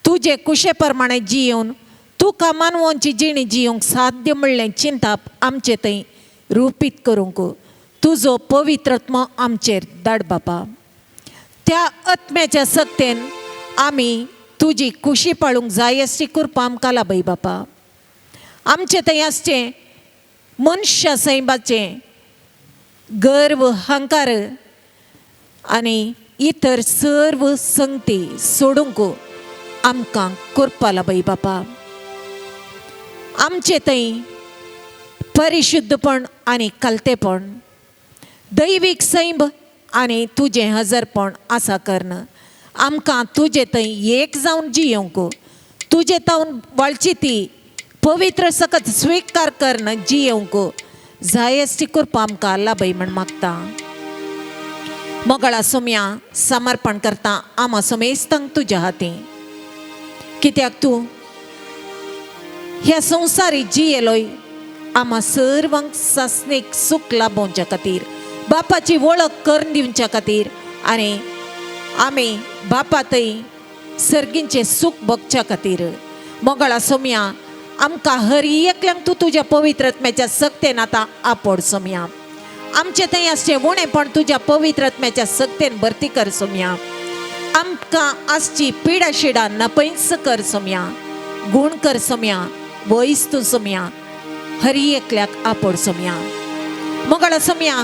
तुजे कुशे प्रमाणे जियोवन तुका मानवांची जिणी जियोंक साध्य म्हणलें चिंतप आमचे थंय रुपीत करूंक तुजो पवित्रत्म आमचेर धाड बापा. त्या आत्म्याच्या सक्तेन आमी तुजी खुशी पाळूंक जाय अशी कृपा आमकां लाभय बापा. आमचे थंय आसचें मनुश्य सैबाचें गर्व हंकार आनी इतर सर्व संगती सोडूंक आमकां करपा लाभय बापा. आमचे थंय परिशुद्धपण आनी कलतेपण दैवीक सैब आनी तुजें हजरपण आसा करन आमकां तुजे थंय एक जावन जियोंक तुजे तावन वाळची ती पवित्र सकत स्वीकार करन जियोंक जाय अशी कृपा आमकां लाभय म्हण मागता. मोगळा सोम्या समर्पण करता आमा समेस्तांक तुज्या हातीं. कित्याक तूं ह्या संवसारी जियेलोय आमा सर्वांक सासणेक सूख लाभोवच्या खातीर बापाची वळख करून दिवच्या खातीर आनी आमी बापा थंय सर्गींचें सूख भोगच्या खातीर मोगळा सोम्या आमकां हर एकल्यांक तूं तुज्या पवित्रत्म्याच्या सक्तेन आतां आपड सोम्या. आमचे थंय आसचें उणेपण तुज्या पवित्रत्म्याच्या सक्तेन भरती कर सोम्या. आमकां आसची पिडा शिडा नपयस कर सोम्या. गुण कर सोम्या. वयस तूं सोम्या. हर एकल्याक आपड सोम्या. मोगळा सोम्या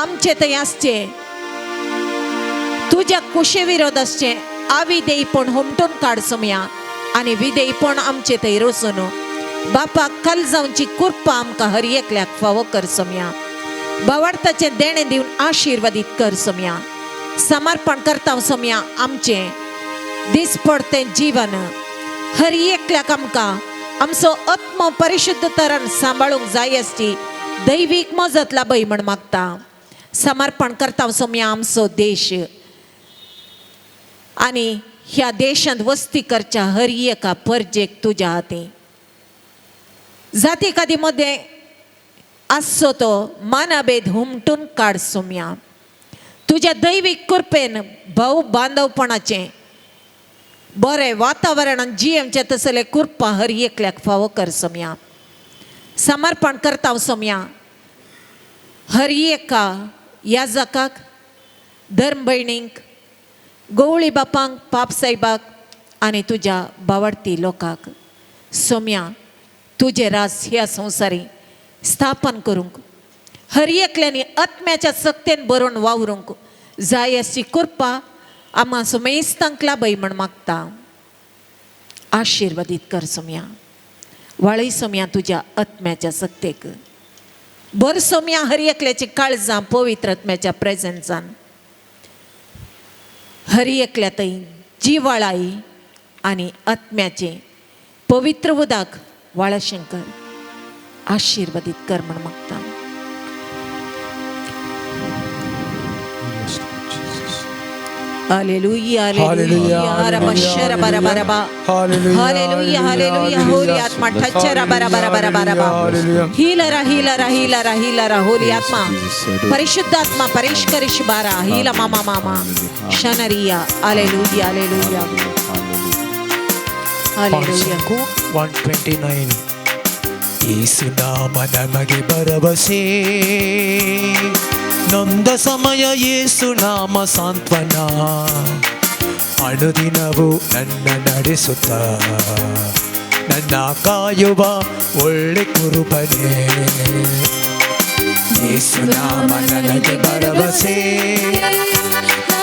आमचे थंय आसचें तुज्या कुशे विरोध आसचें अविधेयपण हुमटून काड सोम्या. आनी विधेयपण आमचे थंय रोसून बापाक कल जावची कृपा आमकां हर एकल्याक फावो कर सोम्या. भावार्थाचें देणें दिवन आशिर्वादीत कर सोम्या. समर्पण करता सोम्या आमचें दिसपडतें जीवन हर एकल्याक आमकां आमचो आत्म परिशुद्ध तरान सांबाळूंक जाय आसची दैवीक मजत लाभय म्हण मागता. समर्पण करता सोम्या आमचो देश आनी ह्या देशांत वस्ती करच्या हर एका परजेक तुज्या हातीं. जाती कादी मध्ये आसचो तो मानभेद हुमटून काड सोम्या. तुज्या दैवीक कृपेन भाऊ बांदवपणाचें बरें वातावरणान जियेवचें तसलें कृपा हर एकल्याक फावो कर सोम्या. समर्पण करता सोम्या हर एका याजकाक धर्म भयणींक गवळी बापांक पाप सायबाक आनी तुज्या बावडती लोकांक सोम्या तुजें राज ह्या संवसारी स्थापन करूंक हर एकल्यांनी आत्म्याच्या सक्तेन बरोवन वावरूंक जाय अशी कृपा आमा समेस्तांक लाभय म्हण मागता. आशिर्वादीत कर सोम्या. वाळय सोम्या तुज्या आत्म्याच्या सक्तेक. भर सोम्या हर एकल्याची काळजां पवित्र आत्म्याच्या प्रेझेन्सान हर एकल्या थंय जिवाळाई आनी आत्म्याचें पवित्र उदक वाळशें कर. आशिर्वादीत कर म्हण मागता. हालेलुया हालेलुया रबशर बरबरबा हालेलुया हालेलुया होली आत्मा ठच्चर बरबरबरबा हीलरा हीलरा हीलरा हीलरा होली आत्मा परिशुद्ध आत्मा परिष्करिश बारा हीला मामा मामा शनरिया हालेलुया हालेलुया हालेलुया. 129 ಯೇಸು ನಾಮ ನಮಗೆ ಭರವಸೆ ನೊಂದ ಸಮಯ ಯೇಸು ನಾಮ ಸಾಂತ್ವನ ಅನುದಿನವೂ ನನ್ನ ನಡೆಸುತ್ತ ನನ್ನ ಕಾಯುವ ಒಳ್ಳೆ ಕುರುಬನೇ. ಯೇಸು ನಾಮ ನನಗೆ ಭರವಸೆ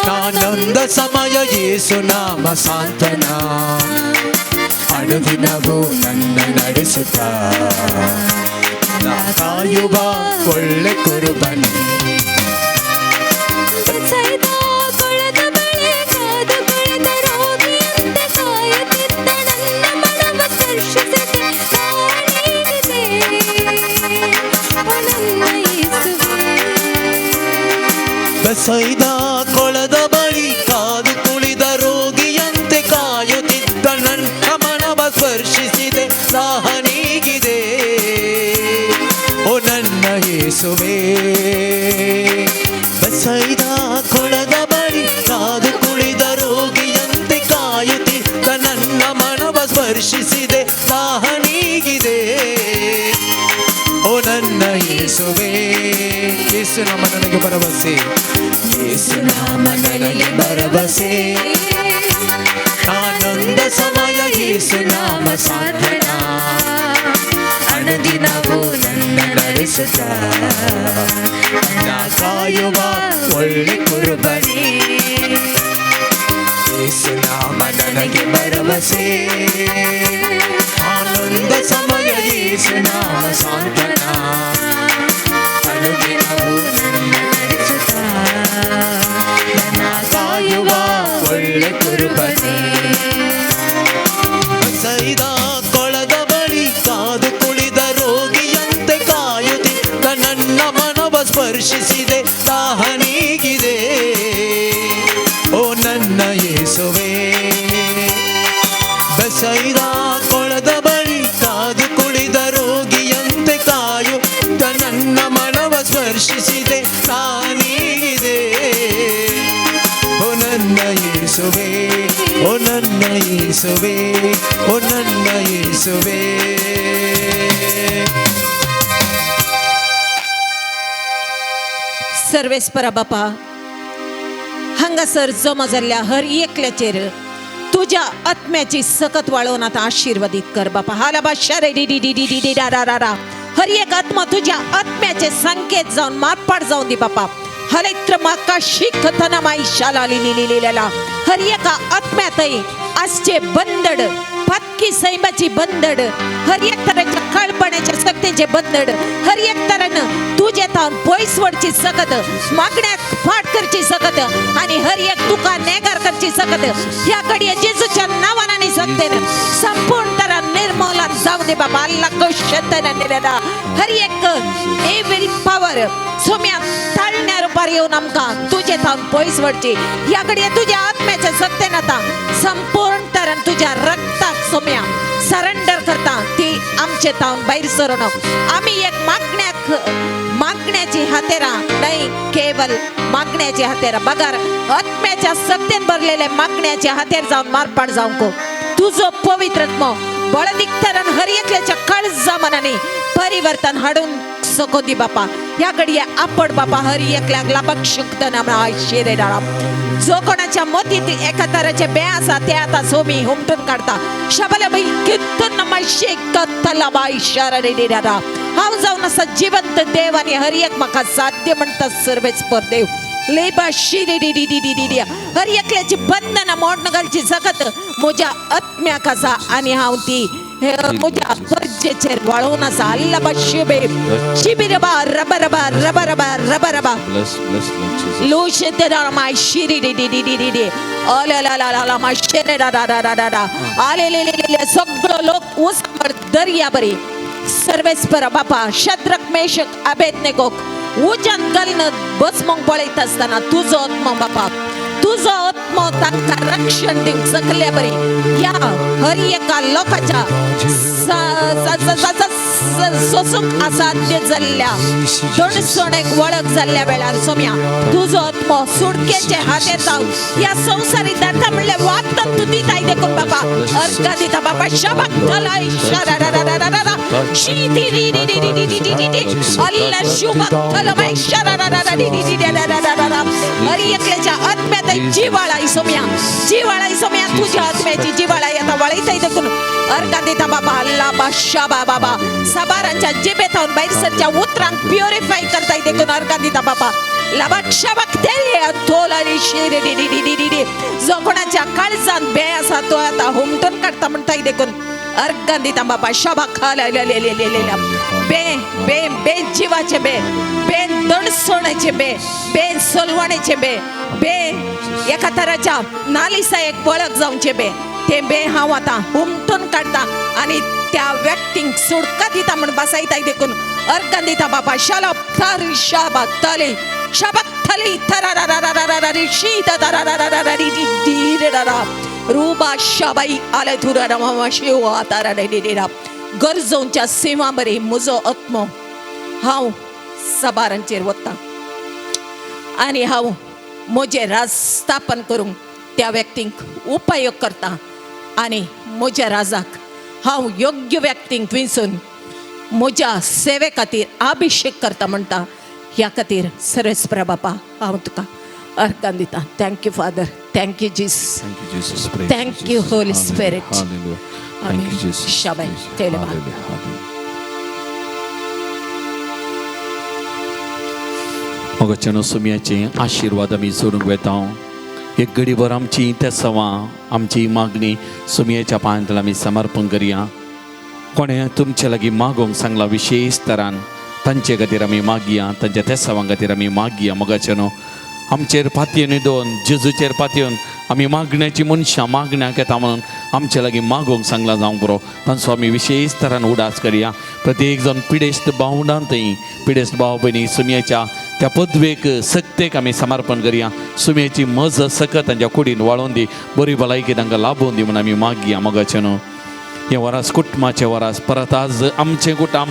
ನಾನೊಂದ ಸಮಯ ಯೇಸು ನಾಮ ಸಾಂತ್ವನ ಅನುದಿನವೂ ನನ್ನ ನಡೆಸುತ್ತ ಕಾಯುವ ಒಳ್ಳೆ ಕುರುಬನೇ. ಕೊಳದ ಬಳೆ ಕಾದು ಬೆಳೆದ ರೋಗಿಯಂತೆ ಕಾಯುತ್ತಿದ್ದ ನನ್ನ ಸ್ಪರ್ಶಿಸಿದೆ ದಾಹನೀಗಿದೆ ಓ ನನ್ನ ಯೇಸುವೇ ಯೇಸು ನಾಮ ನನಗೆ ಭರವಸೆ ಯೇಸು ನಾಮ ನನಗೆ ಭರವಸೆ ಆನಂದ ಸಮಯ ಯೇಸು ನಾಮ ಸಾಧನ ಅನುದಿನವೂ ನನ್ನ ನಡೆಸುತ್ತ ನನ್ನ ಕಾಯುವ ಒಳ್ಳೆ ಕುರುಬನೇ ಯೇಸು ನಾಮ ನನಗೆ ಭರವಸೆ ಆನಂದ ಸಮಯ ಯೇಸು ನಾಮ ಸಾಂತ್ವನ ಅನುದಿನವೂ ನನ್ನ ನಡೆಸುತ್ತ ನನ್ನ ಕಾಯುವ ಒಳ್ಳೆ ಕುರುಬನೇ ಸೈದ ಕೊಳದ ಬಳಿ ಕಾದು ಕುಳಿದ ರೋಗಿಯಂತೆ ಕಾಯುತ್ತಿದ್ದ ನನ್ನ ಮನವ ಸ್ಪರ್ಶಿಸಿದೆ ದಾಹನೀಗಿದೆ ಓ ನನ್ನ ಯೇಸುವೇ ಬಸೈದ ಕೊಳದ ಬಳಿ ಕಾದು ಕುಳಿದ ರೋಗಿಯಂತೆ ಕಾಯುತ್ತ ನನ್ನ ಮನವ ಸ್ಪರ್ಶಿಸಿದೆ ದಾಹನೀಗಿದೆ ಓ ನನ್ನ ಯೇಸುವೇ ಓ ನನ್ನ ಯೇಸುವೇ ಓ ನನ್ನ ಯೇಸುವೇ सर्वेस्परा बापा हांगासर जमा जाल्ल्या हर एकल्याचेर तुझ्या आत्म्याची सकत वाळोवन आतां आशिर्वादीत कर बापा हालाबा शारे डी डी डी डी डी डी रा रा रा रा हर एक आत्मा तुझ्या आत्म्याचे संकेत जावन मारपाट जावन दी बापा हलेत्र माका शिखतना माई शाला लिलिलिलिला हर एका आत्म्यातय आजचे बंदड पातकी सैमाची बंदड हर एक तराच्या काळपणाच्या सक्तीचे बंदड हर एक तरानं तुझे तावन पयस वडची सकत मागण्याक फाट करची सकत आणि हर एक तुका नेगार करची सकत ह्या घडये जेजूच्या नावान आनी सकतेन संपूर्ण तरा निर्मूलन जाऊ दे बाबा अल्लाह कशतन निरदा हर एक एव्हरी पॉवर सोम्या ताळण्या रुपार येऊन आमकां तुझे तावन पयस वडची ह्या घडये तुझ्या आत्म्याच्या सकतेन आता संपूर्ण तरान तुझ्या रक्ताक सोम्या सरेंडर करता ती आमचे तावन भायर सरून आम्ही एक मागण्याची हातेरा नाही केवळ मागण्याची हातेरा बगार आत्म्याच्या सक्तेन भरलेले मागण्याचे हातेर जाऊन मारपाट जावंको तुझो पवित्रत्म बळदिक्तरान हर एकल्याच्या काळजा मनाने परिवर्तन हाडून सको दी बापा ह्या घडये आपड बापा हर एकल्याक लाभक शकतना आशिरे डाळा जो कोणाच्या मोतीत एका तराचे बे आसा ते आता सोमी हुमटून काढता शबला बाई कितन नमाशे कतला बाई इशारा रे डाळा हांव जावन असा जिवंत देव आणि हर एक म्हाका साध्य म्हणटा सर्वेच परदेव लेबा शिरी डी डी डी डी डी हर एकल्याची बंधना मोडन घालची सकत म्हज्या आत्म्याक आसा आणि हांव ती म्हज्या गरजेचेर वाळोवन आसा अल्ला बा शिबे शिबिरबा रबा रबा रबा रबा रबा रबा लोश तेरा माय शिरी डी डी डी डी डी डी अला ला ला ला मा शेरे रा रा रा रा रा आले ले ले ले सगळं लोक उसमर दर्या बरी सर्वेस्परा बापा शद्रक मेशक अबेदनेगो उजान घालून बसमोंग पळयत आसतना तुजो आत्मा बापा तुझो आत्मा तांकां रक्षण दिवंक सकले बरी या हर एका लोकाच्या सोसूंक असाध्य जाल्ल्या दडसणेक वळख जाल्ल्या वेळार सोम्या तुजो आत्मा सुडकेचे हातेर जावन ह्या संवसारी दाता म्हणले वागतात तू दिताय देखून बाबा अर्घ दिता बाबा शबक थलाय शरा रा रा रा रा रा शीती री री री री री री री अल्लाह शुबक थलाय शरा रा रा रा री री री रा रा रा रा हर एकल्याच्या आत्म्यात जीवाळाई सोम्या तुझ्या आत्म्याची जीवाळाई आता वळयताय देखून अर्घ दिता बाबा अल्लाह बादशाह बाबा सबारांच्या जिबेतावन भायर सरच्या उतरांक प्युरिफाय करताय देखून अर्घ दिता बाबा लबक्षबक तेले तोलारी शेरे डी डी डी डी डी जो कोणाच्या काळजान बे आसा तो आता हुमटून काढता म्हणताय देखून अर्घ दिता बाबा शबक ले ले ले ले ले बे बे बे जीवाचे बे बे दणसोण्याचे बे बे सोलवणेचे बे बे एका तराच्या नालिसा एक वळख जावचे बे ते बे हांव आतां हुमटून काढता आणि त्या व्यक्तींक सुडका दिता म्हण बसयताय देखून अर्घ दिता बाबा शाला थर शाबा तले शबक थली थरा रा रा रा रा रा री शीत रा रा रा रा री डी रे रा रा रूबा शाबाई आले थुरा रा मामा शिव आता रा रे रे रा गरजोंच्या सेवा बरे म्हजो आत्मो हांव सबारांचेर वता आणि हांव म्हजें राज स्थापन करूंक त्या व्यक्तींक उपयोग करता आनी म्हज्या राजाक हांव योग्य व्यक्तींक विंचून म्हज्या सेवे खातीर अभिषेक करता म्हणटा. ह्या खातीर सर्वेस्परा बापा हांव तुका अर्गां दिता. Thank you father. थँक्यू जीस. Thank you, Jesus. Praise Thank you, Jesus. Holy Hallelujah. Spirit. Hallelujah. Thank Amen. you, Jesus. Shabbat. Praise you. Teleba. Hallelujah. Hallelujah. मोगाचें सुमयाचें आशिर्वाद आमी सोडूंक वेता. एक घडीभर आमची त्या सवां आमची मागणी सुमयाच्या पांयांतल्यान आमी समर्पण करया. कोणें तुमचे लागीं मागोवंक सांगला विशेश तरान तांचे खातीर आमी मागया. तांच्या त्या सवां खातीर आमी मागया. मोगाचें आमचेर पातयेन न्हिदोवन जेजूचेर पातयेवन आमी मागण्याची मनशां मागण्याक येता म्हणून आमचे लागीं मागोवंक सांगला जावंक बरो. तांचो आमी विशेश तरान उडास करया. प्रत्येक जण पिडेस्त भावंडांतय पिडेस्त भाव भयणी सुमयेच्या त्या पदवेक सक्तेक आमी समर्पण करया. सुमयेची मज सकत तांच्या कुडीन वाळोवन दी. बरी भलायकी तांकां लाभोवन दी म्हणून आमी मागया. मोगाचें हे वरास कुटुंबाचें वरास परत आज आमचें कुटुंब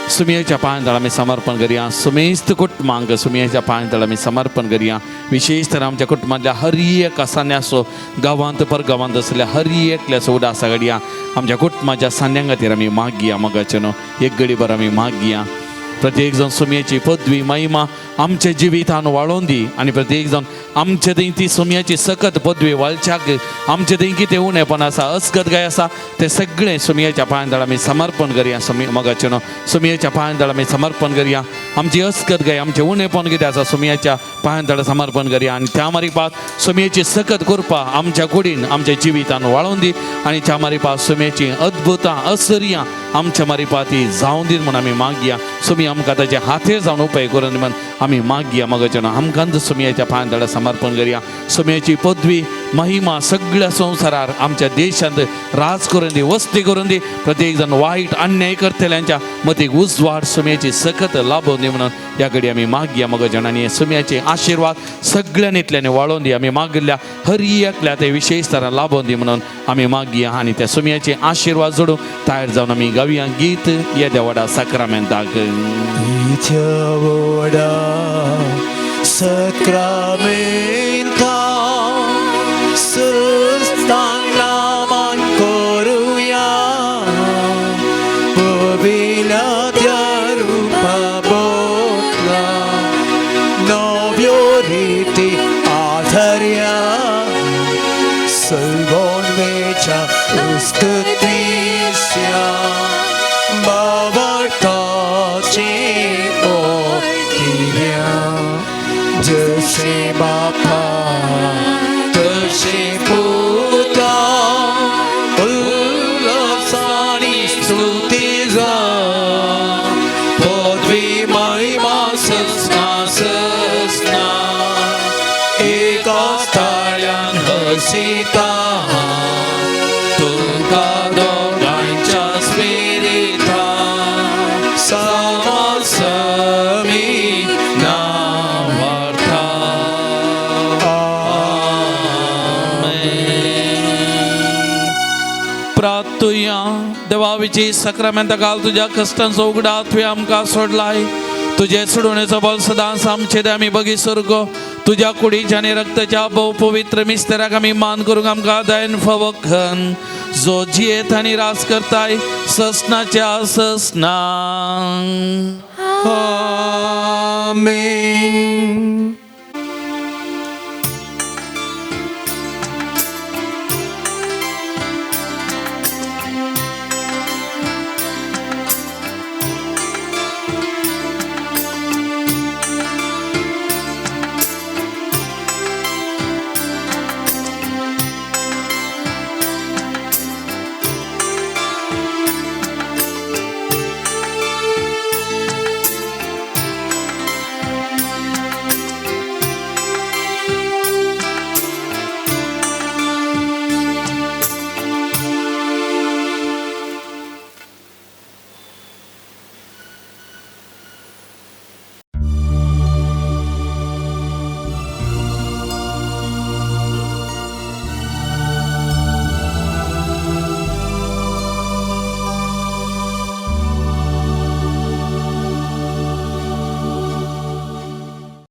सुमयेच्या पांयांतळ आमी समर्पण करया. सुमेस्त कुटुंबांक सुमयेच्या पांयांतळ आमी समर्पण करया. विशेश तर आमच्या कुटुंबांतल्या हर एक सान्या असो गांवांत परगांवांत असल्या हर एकल्या असो उडास घडया. आमच्या कुटुंबाच्या सान्यां खातीर आमी मागया. मोगाचें एक घडीभर आमी मागया. प्रत्येक जण सुमयेची पदवी महिमा आमच्या जिवितान वाळोवन दी. आनी प्रत्येक जण आमचे थंय ती सुमयेची सकत पदवी वाळच्याक आमचे थंय कितें उणेपण आसा अस्गतगाय आसा ते सगळें सुमयेच्या पांयांतळ आमी समर्पण करया. मोगाचें सुमयेच्या पांयांतळ आमी समर्पण करया. आमची अस्गतगाय आमचें उणेपण कितें आसा सुमयेच्या पांयांतळ समर्पण करया. आनी त्या मारीपात सुमयेची सकत कृपा आमच्या कुडीन आमच्या जिवितान वाळोवन दी. आनी त्या मारीपात सुमयेची अद्भुतां आश्चर्यां आमच्या मारीपाती जावं दी म्हूण आमी मागया. सुमी आमकां ताचे हातेर जावन उपाय करून म्हण आमी मागया. मोगाचें आमकां सुमयेच्या पांयांतळ समर्पण करया. सुमयेची पदवी महिमा सगळ्या संवसारार आमच्या देशांत राज करून दी. वस्ती करून दी. प्रत्येक जण वायट अन्याय करतल्यांच्या मतीक उजवाड सुमयेची सकत लाभोवन दी म्हणून ह्या घडी आमी मागया. मोगाचें आनी सुमयाचे आशिर्वाद सगळ्या नितल्यानी वाळोवन दी. आमी मागिल्ल्या हर एकल्या ते विशेश तरान लाभोवन दी म्हणून आमी मागया. आनी त्या सुमयाचे आशिर्वाद जोडून तयार जावन आमी गावया गीत येद्या व्हडा साक्रामेंताक. Sacramenta sustangaman koruya Bobila rupa botla Novioriti adharya Salvon vecha uskutvisya Bavartachi जसे बापा तसे पुता उल्हासानी स्तुती जा पदवी महिमा ससना ससना एका ताळ्यान हसिता तुका दोगांच्या स्पिरिता समसमी प्रार्थुया. देवा विची सक्रामेंता काल तुझ्या कष्टांचो उगडा तुवें आमकां सोडलाय. तुझे सोडवणेचो बल सदांच आमचे आमी बगी सर्गो तुझ्या कुडीच्या आनी रक्ताच्या भोव पवित्र मिस्तेराक आमी मान करूंक आमकां दायन फवखन जो जियेत आनी रास करताय ससनाच्या ससना. आमेन.